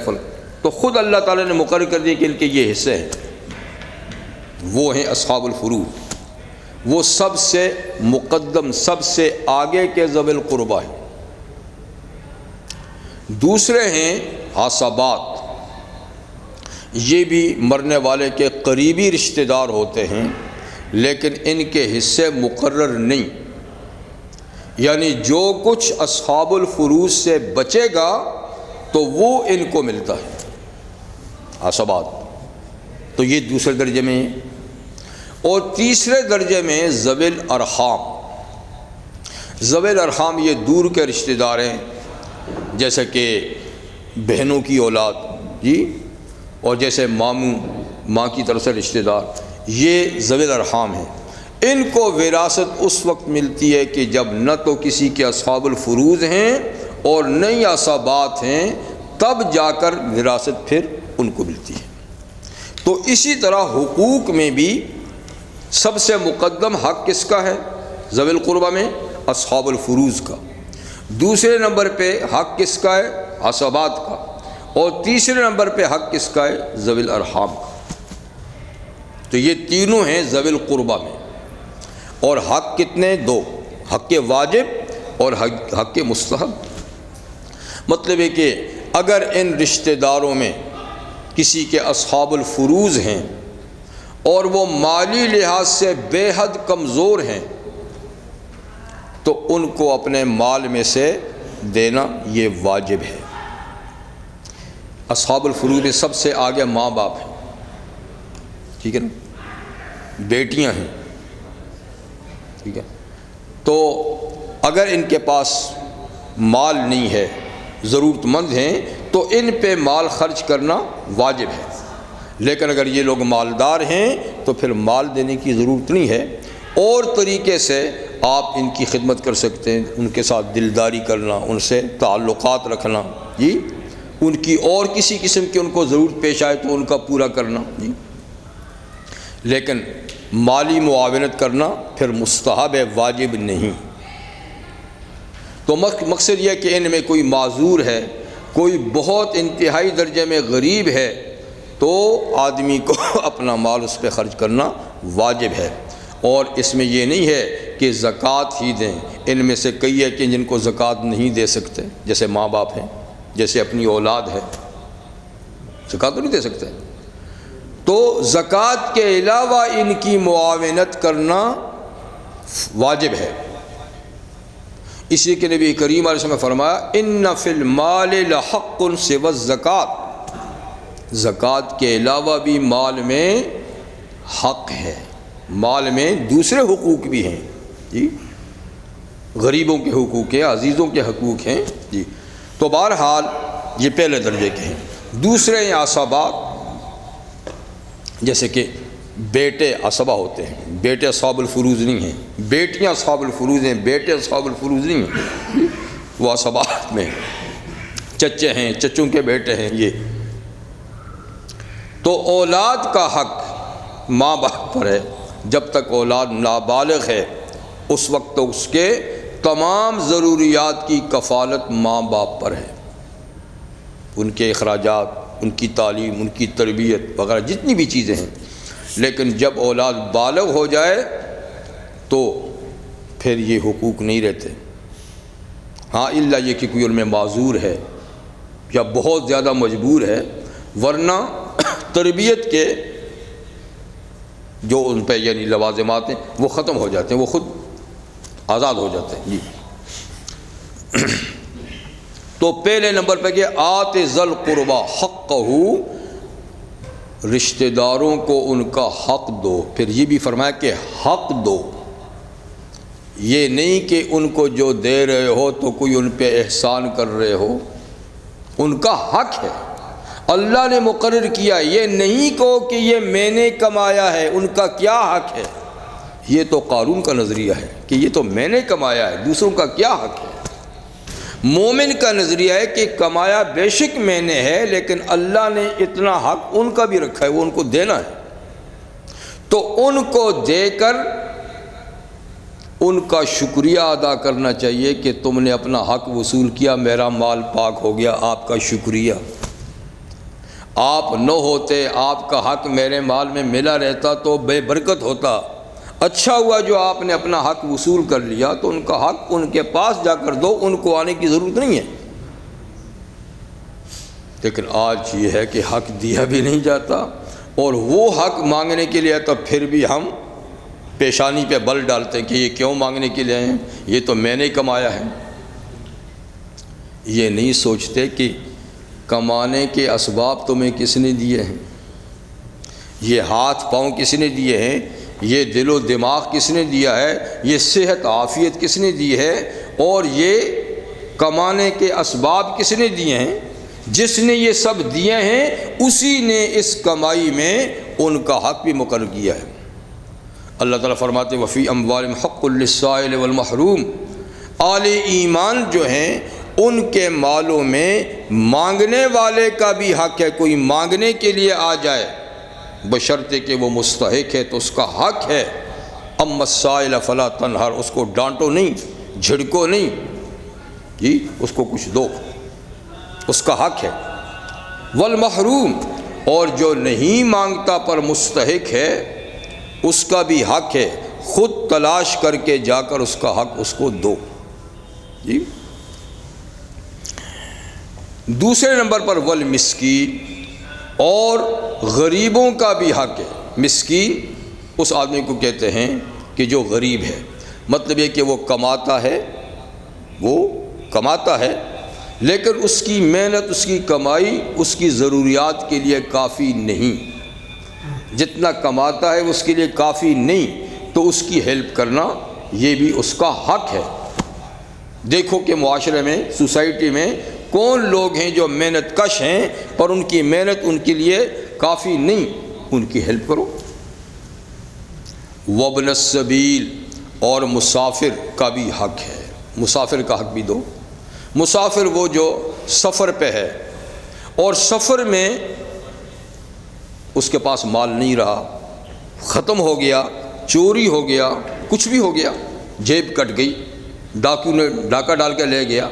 تو خود اللہ تعالیٰ نے مقرر کر دیا کہ ان کے یہ حصے ہیں، وہ ہیں اصحاب الفروض۔ وہ سب سے مقدم، سب سے آگے کے ذوی القربیٰ ہیں۔ دوسرے ہیں عصبات، یہ بھی مرنے والے کے قریبی رشتہ دار ہوتے ہیں، لیکن ان کے حصے مقرر نہیں، یعنی جو کچھ اصحاب الفروض سے بچے گا تو وہ ان کو ملتا ہے، عصبات۔ تو یہ دوسرے درجے میں ہیں۔ اور تیسرے درجے میں ذوی الارحام۔ ذوی الارحام یہ دور کے رشتہ دار ہیں، جیسے کہ بہنوں کی اولاد، جی، اور جیسے ماموں، ماں کی طرف سے رشتہ دار، یہ ذوی الارحام ہیں۔ ان کو وراثت اس وقت ملتی ہے کہ جب نہ تو کسی کے اصحاب الفروض ہیں اور نئی اسباب ہیں، تب جا کر وراثت پھر ان کو ملتی ہے۔ تو اسی طرح حقوق میں بھی سب سے مقدم حق کس کا ہے؟ ذوی القربہ میں اصحاب الفروض کا۔ دوسرے نمبر پہ حق کس کا ہے؟ عصبات کا۔ اور تیسرے نمبر پہ حق کس کا ہے؟ ذوی الارحام کا۔ تو یہ تینوں ہیں ذوی القربہ میں۔ اور حق کتنے؟ دو، حق واجب اور حق مستحب۔ مطلب ہے کہ اگر ان رشتہ داروں میں کسی کے اصحاب الفروض ہیں اور وہ مالی لحاظ سے بے حد کمزور ہیں تو ان کو اپنے مال میں سے دینا یہ واجب ہے۔ اصحاب الفروض میں سب سے آگے ماں باپ ہیں، ٹھیک ہے نا، بیٹیاں ہیں، ٹھیک ہے۔ تو اگر ان کے پاس مال نہیں ہے، ضرورت مند ہیں، تو ان پہ مال خرچ کرنا واجب ہے۔ لیکن اگر یہ لوگ مالدار ہیں تو پھر مال دینے کی ضرورت نہیں ہے، اور طریقے سے آپ ان کی خدمت کر سکتے ہیں، ان کے ساتھ دلداری کرنا، ان سے تعلقات رکھنا، جی، ان کی اور کسی قسم کی ان کو ضرورت پیش آئے تو ان کا پورا کرنا، جی۔ لیکن مالی معاونت کرنا پھر مستحب ہے، واجب نہیں۔ تو مقصد یہ کہ ان میں کوئی معذور ہے، کوئی بہت انتہائی درجے میں غریب ہے، تو آدمی کو اپنا مال اس پہ خرچ کرنا واجب ہے۔ اور اس میں یہ نہیں ہے کہ زکوٰۃ ہی دیں۔ ان میں سے کئی ہے کہ جن کو زکوٰۃ نہیں دے سکتے، جیسے ماں باپ ہیں، جیسے اپنی اولاد ہے، زکوٰۃ تو نہیں دے سکتے، تو زکوٰۃ کے علاوہ ان کی معاونت کرنا واجب ہے۔ اسی کے نبی کریم علیہ السلام نے فرمایا ان فی المال لحق سوى الزکوٰۃ، زکوٰۃ کے علاوہ بھی مال میں حق ہے، مال میں دوسرے حقوق بھی ہیں، جی، غریبوں کے حقوق ہیں، عزیزوں کے حقوق ہیں، جی۔ تو بہرحال یہ پہلے درجے کے ہیں۔ دوسرے ہیں عصبات، جیسے کہ بیٹے عصبہ ہوتے ہیں، بیٹے اصحاب الفروض نہیں ہیں، بیٹیاں اصحاب الفروض ہیں، بیٹے اصحاب الفروض نہیں ہیں، وہ عصبات میں چچے ہیں، چچوں کے بیٹے ہیں، یہ۔ تو اولاد کا حق ماں باپ پر ہے، جب تک اولاد نابالغ ہے اس وقت تو اس کے تمام ضروریات کی کفالت ماں باپ پر ہے، ان کے اخراجات، ان کی تعلیم، ان کی تربیت وغیرہ جتنی بھی چیزیں ہیں۔ لیکن جب اولاد بالغ ہو جائے تو پھر یہ حقوق نہیں رہتے، ہاں الا یہ کہ کوئی ان میں معذور ہے یا بہت زیادہ مجبور ہے، ورنہ تربیت کے جو ان پہ یعنی لوازمات ہیں وہ ختم ہو جاتے ہیں، وہ خود آزاد ہو جاتے ہیں، جی۔ تو پہلے نمبر پہ کہ آت ذی القربی حقہ، رشتہ داروں کو ان کا حق دو۔ پھر یہ بھی فرمایا کہ حق دو، یہ نہیں کہ ان کو جو دے رہے ہو تو کوئی ان پہ احسان کر رہے ہو، ان کا حق ہے، اللہ نے مقرر کیا، یہ نہیں کہو کہ یہ میں نے کمایا ہے، ان کا کیا حق ہے۔ یہ تو قارون کا نظریہ ہے کہ یہ تو میں نے کمایا ہے، دوسروں کا کیا حق ہے۔ مومن کا نظریہ ہے کہ کمایا بے شک میں نے ہے، لیکن اللہ نے اتنا حق ان کا بھی رکھا ہے، وہ ان کو دینا ہے، تو ان کو دے کر ان کا شکریہ ادا کرنا چاہیے کہ تم نے اپنا حق وصول کیا، میرا مال پاک ہو گیا، آپ کا شکریہ۔ آپ نہ ہوتے، آپ کا حق میرے مال میں ملا رہتا تو بے برکت ہوتا، اچھا ہوا جو آپ نے اپنا حق وصول کر لیا، تو ان کا حق ان کے پاس جا کر دو، ان کو آنے کی ضرورت نہیں ہے۔ لیکن آج یہ ہے کہ حق دیا بھی نہیں جاتا، اور وہ حق مانگنے کے لیے تو پھر بھی ہم پیشانی پہ بل ڈالتے ہیں کہ یہ کیوں مانگنے کے لیے ہیں، یہ تو میں نے کمایا ہے۔ یہ نہیں سوچتے کہ کمانے کے اسباب تمہیں کس نے دیے ہیں، یہ ہاتھ پاؤں کس نے دیے ہیں، یہ دل و دماغ کس نے دیا ہے، یہ صحت عافیت کس نے دی ہے، اور یہ کمانے کے اسباب کس نے دیے ہیں۔ جس نے یہ سب دیے ہیں اسی نے اس کمائی میں ان کا حق بھی مقرر کیا ہے۔ اللہ تعالیٰ فرماتے ہیں وفی اموالہم حق للسائل والمحروم، اہل ایمان جو ہیں ان کے مالوں میں مانگنے والے کا بھی حق ہے۔ کوئی مانگنے کے لیے آ جائے بشرطے کہ وہ مستحق ہے تو اس کا حق ہے۔ اما السائل فلا تنہر، اس کو ڈانٹو نہیں، جھڑکو نہیں، جی اس کو کچھ دو، اس کا حق ہے۔ والمحروم، اور جو نہیں مانگتا پر مستحق ہے اس کا بھی حق ہے، خود تلاش کر کے جا کر اس کا حق اس کو دو۔ جی دوسرے نمبر پر والمسکین، اور غریبوں کا بھی حق ہے۔ مسکین اس آدمی کو کہتے ہیں کہ جو غریب ہے، مطلب یہ کہ وہ کماتا ہے لیکن اس کی محنت، اس کی کمائی اس کی ضروریات کے لیے کافی نہیں، جتنا کماتا ہے اس کے لیے کافی نہیں، تو اس کی ہیلپ کرنا یہ بھی اس کا حق ہے۔ دیکھو کہ معاشرے میں، سوسائٹی میں کون لوگ ہیں جو محنت کش ہیں پر ان کی محنت ان کے لیے کافی نہیں، ان کی ہیلپ کرو۔ وابن السبیل، اور مسافر کا بھی حق ہے، مسافر کا حق بھی دو۔ مسافر وہ جو سفر پہ ہے اور سفر میں اس کے پاس مال نہیں رہا، ختم ہو گیا، چوری ہو گیا، کچھ بھی ہو گیا، جیب کٹ گئی، ڈاکو نے ڈاکہ ڈال کے لے گیا،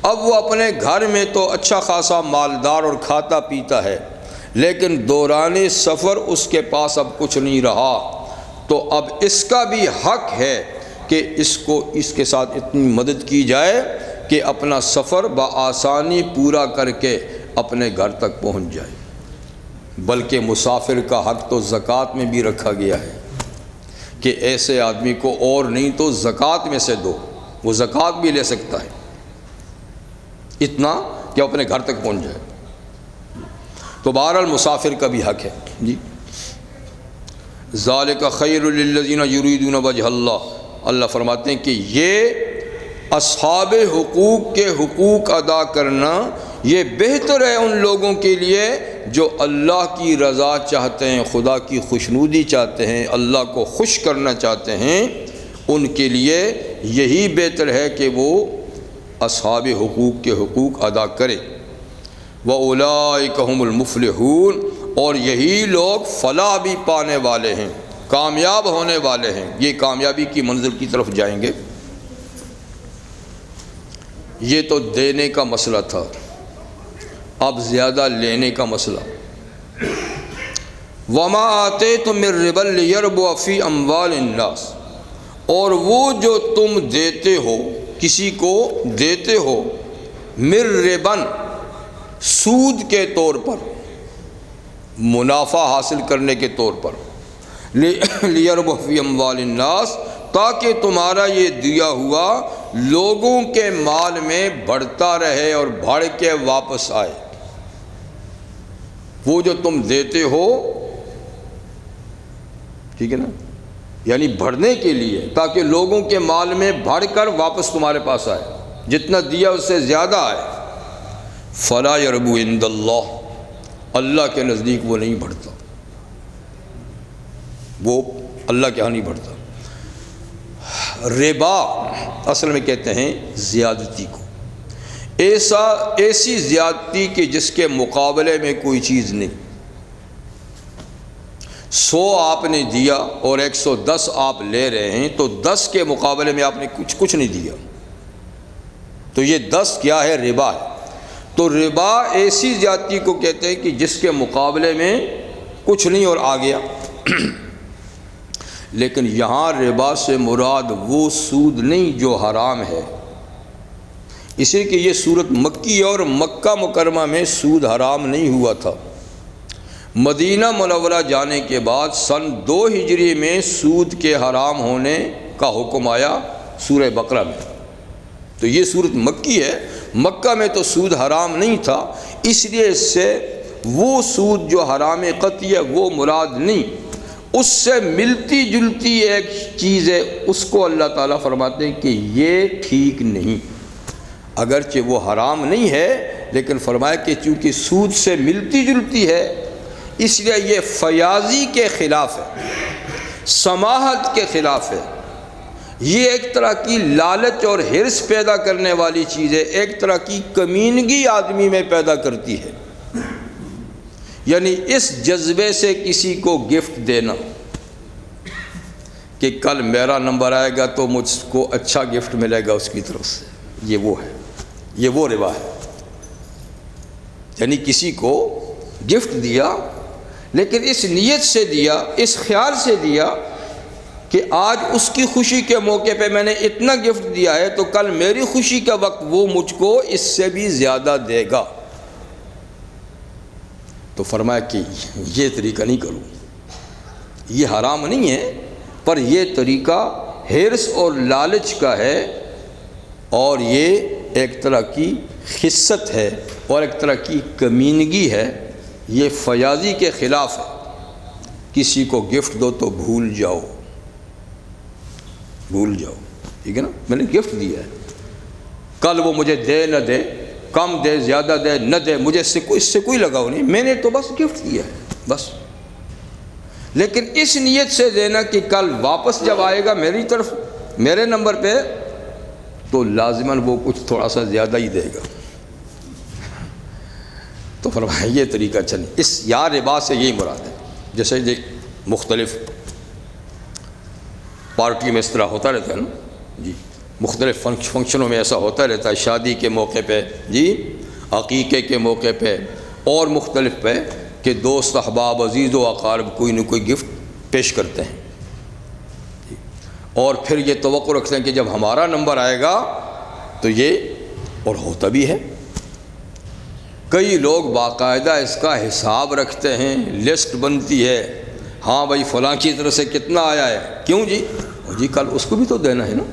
اب وہ اپنے گھر میں تو اچھا خاصا مالدار اور کھاتا پیتا ہے، لیکن دوران سفر اس کے پاس اب کچھ نہیں رہا، تو اب اس کا بھی حق ہے کہ اس کے ساتھ اتنی مدد کی جائے کہ اپنا سفر بآسانی پورا کر کے اپنے گھر تک پہنچ جائے۔ بلکہ مسافر کا حق تو زکوٰۃ میں بھی رکھا گیا ہے کہ ایسے آدمی کو اور نہیں تو زکوٰۃ میں سے دو، وہ زکوٰۃ بھی لے سکتا ہے اتنا کہ اپنے گھر تک پہنچ جائے۔ تو بہرحال مسافر کا بھی حق ہے۔ جی ذالک خیر للذین یریدون وجہ اللہ، اللہ فرماتے ہیں کہ یہ اصحاب حقوق کے حقوق ادا کرنا یہ بہتر ہے ان لوگوں کے لیے جو اللہ کی رضا چاہتے ہیں، خدا کی خوشنودی چاہتے ہیں، اللہ کو خوش کرنا چاہتے ہیں، ان کے لیے یہی بہتر ہے کہ وہ اصحاب حقوق کے حقوق ادا کرے۔ وَأُولَئِكَ هُمُ الْمُفْلِحُونَ، اور یہی لوگ فلاح بھی پانے والے ہیں، کامیاب ہونے والے ہیں، یہ کامیابی کی منزل کی طرف جائیں گے۔ یہ تو دینے کا مسئلہ تھا، اب زیادہ لینے کا مسئلہ۔ وَمَا آتَيْتُم مِّن رِّبًا لِّيَرْبُوَ فِي أَمْوَالِ النَّاسِ، اور وہ جو تم دیتے ہو، کسی کو دیتے ہو، مِّن رِّبًا سود کے طور پر، منافع حاصل کرنے کے طور پر، لِّيَرْبُوَ فِي أَمْوَالِ النَّاسِ، تاکہ تمہارا یہ دیا ہوا لوگوں کے مال میں بڑھتا رہے اور بڑھ کے واپس آئے۔ وہ جو تم دیتے ہو، ٹھیک ہے نا، یعنی بڑھنے کے لیے، تاکہ لوگوں کے مال میں بڑھ کر واپس تمہارے پاس آئے، جتنا دیا اس سے زیادہ آئے۔ فلا یربو عند اللہ، اللہ کے نزدیک وہ نہیں بڑھتا، وہ اللہ کے ہاں نہیں بڑھتا۔ ربا اصل میں کہتے ہیں زیادتی کو، ایسی زیادتی کہ جس کے مقابلے میں کوئی چیز نہیں۔ 100 آپ نے دیا اور 110 آپ لے رہے ہیں، تو 10 کے مقابلے میں آپ نے کچھ نہیں دیا، تو یہ 10 کیا ہے؟ ربا ہے۔ تو ربا ایسی زیادتی کو کہتے ہیں کہ جس کے مقابلے میں کچھ نہیں اور آ گیا۔ لیکن یہاں ربا سے مراد وہ سود نہیں جو حرام ہے، اس لیے کہ یہ صورت مکی اور مکہ مکرمہ میں سود حرام نہیں ہوا تھا۔ مدینہ منورہ جانے کے بعد سن 2 ہجری میں سود کے حرام ہونے کا حکم آیا سورہ بقرہ میں۔ تو یہ صورت مکی ہے، مکہ میں تو سود حرام نہیں تھا، اس لیے اس سے وہ سود جو حرام قطعی ہے وہ مراد نہیں، اس سے ملتی جلتی ایک چیز ہے، اس کو اللہ تعالیٰ فرماتے ہیں کہ یہ ٹھیک نہیں، اگرچہ وہ حرام نہیں ہے لیکن فرمایا کہ چونکہ سود سے ملتی جلتی ہے اس لیے یہ فیاضی کے خلاف ہے، سماحت کے خلاف ہے، یہ ایک طرح کی لالچ اور حرص پیدا کرنے والی چیز ہے، ایک طرح کی کمینگی آدمی میں پیدا کرتی ہے۔ یعنی اس جذبے سے کسی کو گفٹ دینا کہ کل میرا نمبر آئے گا تو مجھ کو اچھا گفٹ ملے گا اس کی طرف سے، یہ وہ ہے، یہ وہ روا ہے۔ یعنی کسی کو گفٹ دیا لیکن اس نیت سے دیا، اس خیال سے دیا کہ آج اس کی خوشی کے موقع پہ میں نے اتنا گفٹ دیا ہے تو کل میری خوشی کا وقت وہ مجھ کو اس سے بھی زیادہ دے گا۔ تو فرمایا کہ یہ طریقہ نہیں کرو، یہ حرام نہیں ہے پر یہ طریقہ حرص اور لالچ کا ہے، اور یہ ایک طرح کی خست ہے اور ایک طرح کی کمینگی ہے، یہ فیاضی کے خلاف ہے۔ کسی کو گفٹ دو تو بھول جاؤ، بھول جاؤ، ٹھیک ہے نا، میں نے گفٹ دیا ہے، کل وہ مجھے دے نہ دے، کم دے زیادہ دے نہ دے، مجھے اس سے کوئی لگاؤ نہیں، میں نے تو بس گفٹ دیا ہے بس۔ لیکن اس نیت سے دینا کہ کل واپس جب آئے گا میری طرف میرے نمبر پہ تو لازماً وہ کچھ تھوڑا سا زیادہ ہی دے گا، تو فرمایا یہ طریقہ چلے۔ اس یا ربا سے یہی مراد ہے۔ جیسے مختلف پارٹی میں اس طرح ہوتا رہتا ہے نا جی، مختلف فنکشنوں میں ایسا ہوتا رہتا ہے، شادی کے موقع پہ جی، عقیقے کے موقع پہ اور مختلف پہ، کہ دوست احباب عزیز و اقارب کوئی نہ کوئی گفٹ پیش کرتے ہیں اور پھر یہ توقع رکھتے ہیں کہ جب ہمارا نمبر آئے گا تو یہ، اور ہوتا بھی ہے۔ کئی لوگ باقاعدہ اس کا حساب رکھتے ہیں، لسٹ بنتی ہے، ہاں بھائی فلاں کی طرف سے کتنا آیا ہے، کیوں جی جی کل اس کو بھی تو دینا ہے نا،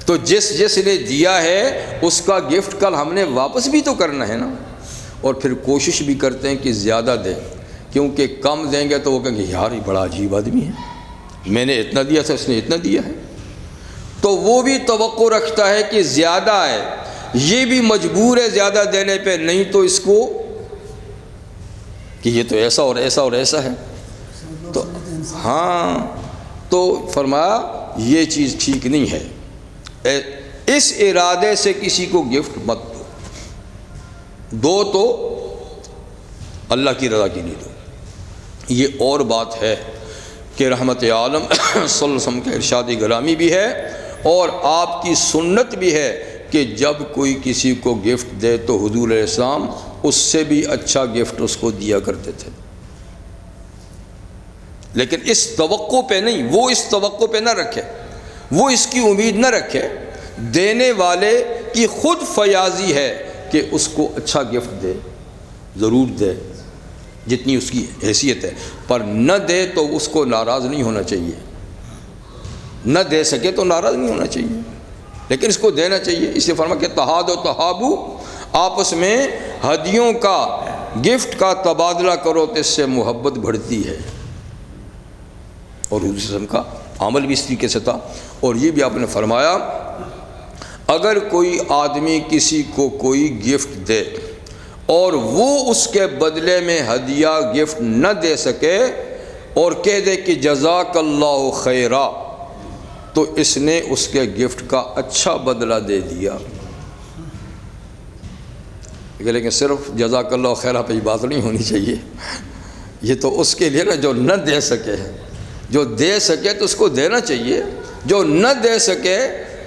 تو جس نے دیا ہے اس کا گفٹ کل ہم نے واپس بھی تو کرنا ہے نا۔ اور پھر کوشش بھی کرتے ہیں کہ زیادہ دیں، کیونکہ کم دیں گے تو وہ کہیں گے یار یہ بڑا عجیب آدمی ہے، میں نے اتنا دیا تھا اس نے اتنا دیا ہے، تو وہ بھی توقع رکھتا ہے کہ زیادہ ہے، یہ بھی مجبور ہے زیادہ دینے پہ، نہیں تو اس کو کہ یہ تو ایسا اور ایسا اور ایسا ہے، تو ہاں، تو فرمایا یہ چیز ٹھیک نہیں ہے۔ اس ارادے سے کسی کو گفٹ مت دو تو اللہ کی رضا کے لیے دو۔ یہ اور بات ہے کہ رحمت عالم صلی اللہ علیہ وسلم کا ارشاد گرامی بھی ہے اور آپ کی سنت بھی ہے کہ جب کوئی کسی کو گفٹ دے تو حضور علیہ السلام اس سے بھی اچھا گفٹ اس کو دیا کرتے تھے، لیکن اس توقع پہ نہیں، وہ اس توقع پہ نہ رکھے، وہ اس کی امید نہ رکھے، دینے والے کی خود فیاضی ہے کہ اس کو اچھا گفٹ دے، ضرور دے جتنی اس کی حیثیت ہے، پر نہ دے تو اس کو ناراض نہیں ہونا چاہیے، نہ دے سکے تو ناراض نہیں ہونا چاہیے، لیکن اس کو دینا چاہیے۔ اس لیے فرمایا کہ تحاد و تحابو، آپس میں ہدیوں کا، گفٹ کا تبادلہ کرو تو اس سے محبت بڑھتی ہے، اور حضور صلی اللہ علیہ وسلم کا عمل بھی اس طریقے سے تھا۔ اور یہ بھی آپ نے فرمایا اگر کوئی آدمی کسی کو کوئی گفٹ دے اور وہ اس کے بدلے میں ہدیہ گفٹ نہ دے سکے اور کہہ دے کہ جزاک اللہ خیرا، تو اس نے اس کے گفٹ کا اچھا بدلہ دے دیا، لیکن صرف جزاک اللہ خیرا پہ بات نہیں ہونی چاہیے، یہ تو اس کے لیے نا جو نہ دے سکے، جو دے سکے تو اس کو دینا چاہیے، جو نہ دے سکے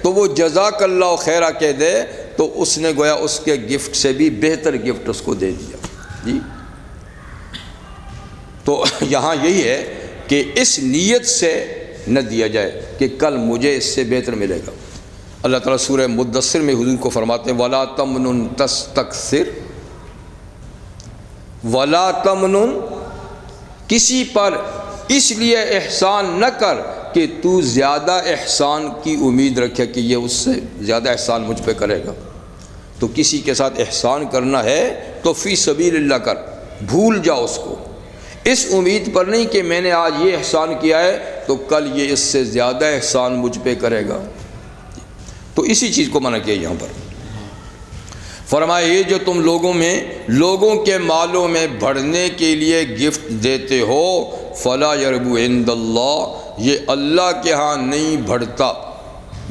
تو وہ جزاک اللہ خیرہ کہہ دے تو اس نے گویا اس کے گفٹ سے بھی بہتر گفٹ اس کو دے دیا جی۔ تو یہاں یہی ہے کہ اس نیت سے نہ دیا جائے کہ کل مجھے اس سے بہتر ملے گا۔ اللہ تعالیٰ سورہ مدثر میں حضور کو فرماتے ہیں وَلَا تَمْنُن تَسْتَكْثِرْ، وَلَا تَمْنُن، کسی پر اس لیے احسان نہ کر کہ تو زیادہ احسان کی امید رکھے کہ یہ اس سے زیادہ احسان مجھ پہ کرے گا۔ تو کسی کے ساتھ احسان کرنا ہے تو فی سبیل اللہ کر، بھول جاؤ اس کو، اس امید پر نہیں کہ میں نے آج یہ احسان کیا ہے تو کل یہ اس سے زیادہ احسان مجھ پہ کرے گا۔ تو اسی چیز کو منع کیا یہاں پر، فرمایا یہ جو تم لوگوں میں لوگوں کے مالوں میں بڑھنے کے لیے گفٹ دیتے ہو، فلا یربو عند اللہ، یہ اللہ کے ہاں نہیں بڑھتا،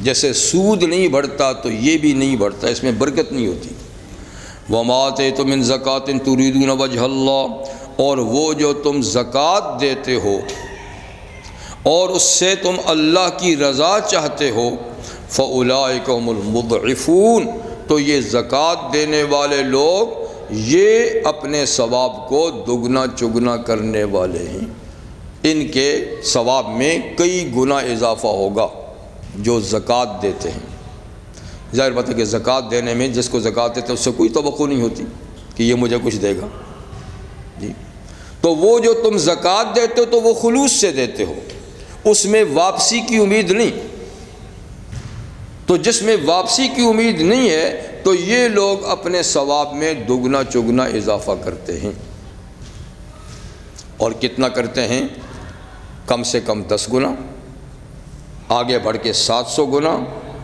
جیسے سود نہیں بڑھتا تو یہ بھی نہیں بڑھتا، اس میں برکت نہیں ہوتی۔ وَمَا آتَيْتُم مِّن زَكَاةٍ تُرِيدُونَ وَجْهَ اللَّهِ، اور وہ جو تم زکوٰۃ دیتے ہو اور اس سے تم اللہ کی رضا چاہتے ہو، فَأُولَٰئِكَ هُمُ الْمُضْعِفُونَ، تو یہ زکوٰۃ دینے والے لوگ یہ اپنے ثواب کو دگنا چگنا کرنے والے ہیں، ان کے ثواب میں کئی گنا اضافہ ہوگا جو زکوٰۃ دیتے ہیں۔ ظاہر بات ہے کہ زکوٰۃ دینے میں جس کو زکوٰۃ دیتے ہیں اس سے کوئی توقع نہیں ہوتی کہ یہ مجھے کچھ دے گا، جی۔ تو وہ جو تم زکوٰۃ دیتے ہو تو وہ خلوص سے دیتے ہو، اس میں واپسی کی امید نہیں، تو جس میں واپسی کی امید نہیں ہے تو یہ لوگ اپنے ثواب میں دگنا چگنا اضافہ کرتے ہیں، اور کتنا کرتے ہیں؟ کم سے کم 10 گنا، آگے بڑھ کے 700 گنا،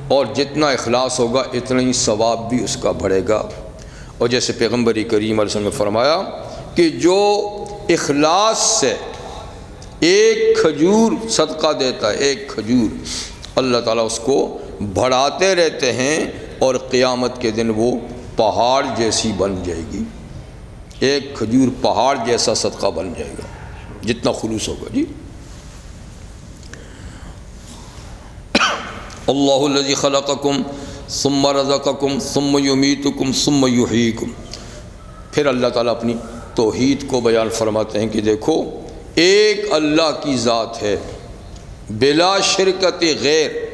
اور جتنا اخلاص ہوگا اتنا ہی ثواب بھی اس کا بڑھے گا۔ اور جیسے پیغمبر کریم علیہ السلام نے فرمایا کہ جو اخلاص سے ایک کھجور صدقہ دیتا ہے، ایک کھجور، اللہ تعالیٰ اس کو بڑھاتے رہتے ہیں، اور قیامت کے دن وہ پہاڑ جیسی بن جائے گی، ایک کھجور پہاڑ جیسا صدقہ بن جائے گا جتنا خلوص ہوگا، جی۔ اللہ الذی خلقکم ثم رزقکم ثم یمیتکم ثم یحییکم، پھر اللہ تعالیٰ اپنی توحید کو بیان فرماتے ہیں کہ دیکھو ایک اللہ کی ذات ہے بلا شرکت غیر،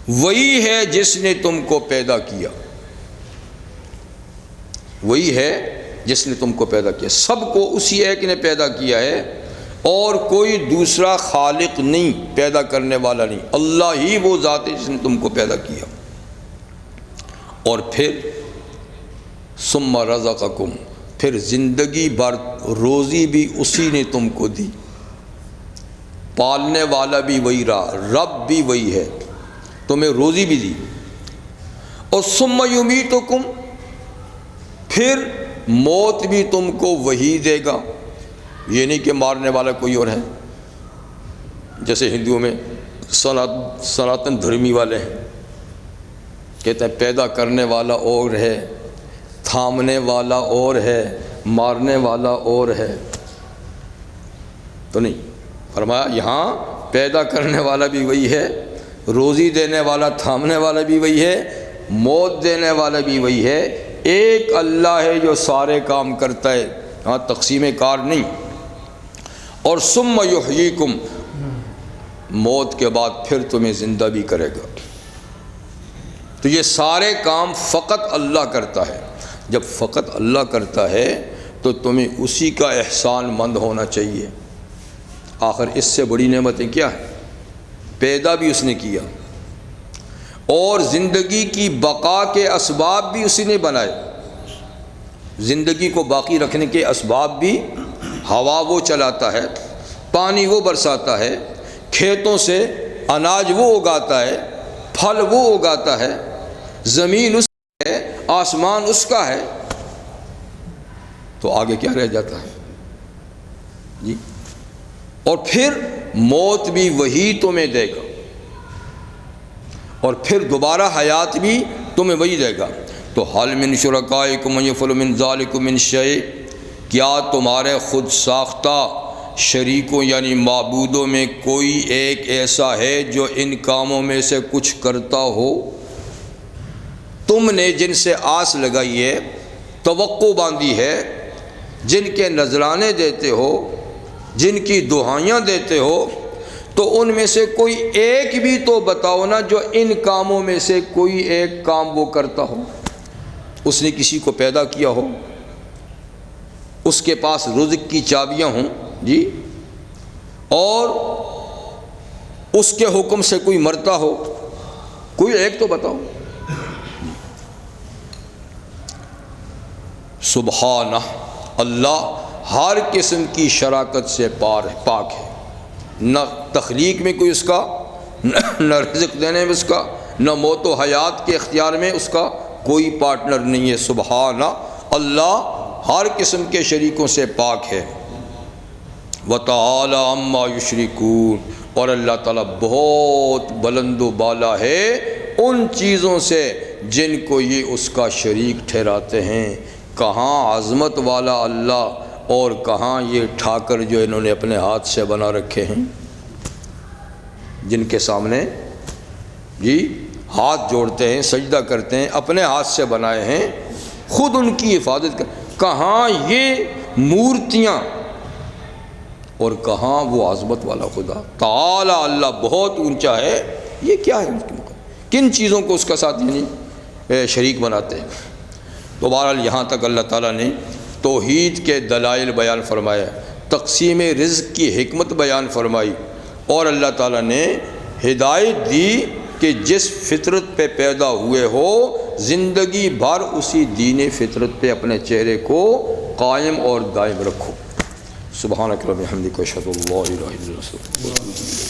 وہی ہے جس نے تم کو پیدا کیا، وہی ہے جس نے تم کو پیدا کیا، سب کو اسی ایک نے پیدا کیا ہے، اور کوئی دوسرا خالق نہیں، پیدا کرنے والا نہیں، اللہ ہی وہ ذات ہے جس نے تم کو پیدا کیا۔ اور پھر ثم رزقکم، پھر زندگی بھر روزی بھی اسی نے تم کو دی، پالنے والا بھی وہی رہا، رب بھی وہی ہے، تمہیں روزی بھی دی۔ اور ثم یمیتکم، پھر موت بھی تم کو وہی دے گا، یہ نہیں کہ مارنے والا کوئی اور ہے، جیسے ہندوؤں میں سناتن دھرمی والے ہیں، کہتے ہیں پیدا کرنے والا اور ہے، تھامنے والا اور ہے، مارنے والا اور ہے، تو نہیں، فرمایا یہاں پیدا کرنے والا بھی وہی ہے، روزی دینے والا تھامنے والا بھی وہی ہے، موت دینے والا بھی وہی ہے، ایک اللہ ہے جو سارے کام کرتا ہے، ہاں تقسیم کار نہیں۔ اور ثم یحییکم، موت کے بعد پھر تمہیں زندہ بھی کرے گا۔ تو یہ سارے کام فقط اللہ کرتا ہے، جب فقط اللہ کرتا ہے تو تمہیں اسی کا احسان مند ہونا چاہیے، آخر اس سے بڑی نعمتیں کیا ہیں؟ پیدا بھی اس نے کیا، اور زندگی کی بقا کے اسباب بھی اسی نے بنائے، زندگی کو باقی رکھنے کے اسباب بھی، ہوا وہ چلاتا ہے، پانی وہ برساتا ہے، کھیتوں سے اناج وہ اگاتا ہے، پھل وہ اگاتا ہے، زمین اس کا ہے، آسمان اس کا ہے، تو آگے کیا رہ جاتا ہے، جی۔ اور پھر موت بھی وہی تمہیں دے گا، اور پھر دوبارہ حیات بھی تمہیں وہی دے گا۔ تو حل من شرکائکم من یفعل من ذلکم من شیء، کیا تمہارے خود ساختہ شریکوں یعنی معبودوں میں کوئی ایک ایسا ہے جو ان کاموں میں سے کچھ کرتا ہو؟ تم نے جن سے آس لگائی ہے، توقع باندھی ہے، جن کے نذرانے دیتے ہو، جن کی دعائیاں دیتے ہو، تو ان میں سے کوئی ایک بھی تو بتاؤ نا جو ان کاموں میں سے کوئی ایک کام وہ کرتا ہو، اس نے کسی کو پیدا کیا ہو، اس کے پاس رزق کی چابیاں ہوں، جی، اور اس کے حکم سے کوئی مرتا ہو، کوئی ایک تو بتاؤ۔ سبحانہ، اللہ ہر قسم کی شراکت سے پاک ہے، نہ تخلیق میں کوئی اس کا، نہ رزق دینے میں اس کا، نہ موت و حیات کے اختیار میں اس کا کوئی پارٹنر نہیں ہے۔ سبحانہ، اللہ ہر قسم کے شریکوں سے پاک ہے۔ وَتَعَالَى عَمَّا يُشْرِكُونَ، اور اللہ تعالیٰ بہت بلند و بالا ہے ان چیزوں سے جن کو یہ اس کا شریک ٹھہراتے ہیں۔ کہاں عظمت والا اللہ اور کہاں یہ ٹھاکر جو انہوں نے اپنے ہاتھ سے بنا رکھے ہیں، جن کے سامنے جی ہاتھ جوڑتے ہیں، سجدہ کرتے ہیں، اپنے ہاتھ سے بنائے ہیں، خود ان کی حفاظت کہاں یہ مورتیاں اور کہاں وہ عظمت والا خدا۔ تعالی اللہ بہت اونچا ہے، یہ کیا ہے؟ کن چیزوں کو اس کا ساتھ یعنی شریک بناتے ہیں؟ تو بہرحال یہاں تک اللہ تعالیٰ نے توحید کے دلائل بیان فرمایا، تقسیم رزق کی حکمت بیان فرمائی، اور اللہ تعالیٰ نے ہدایت دی کہ جس فطرت پہ پیدا ہوئے ہو زندگی بھر اسی دین فطرت پہ اپنے چہرے کو قائم اور دائم رکھو۔ سبحانک رب بحمدک اشہد ان لا الہ الا انت۔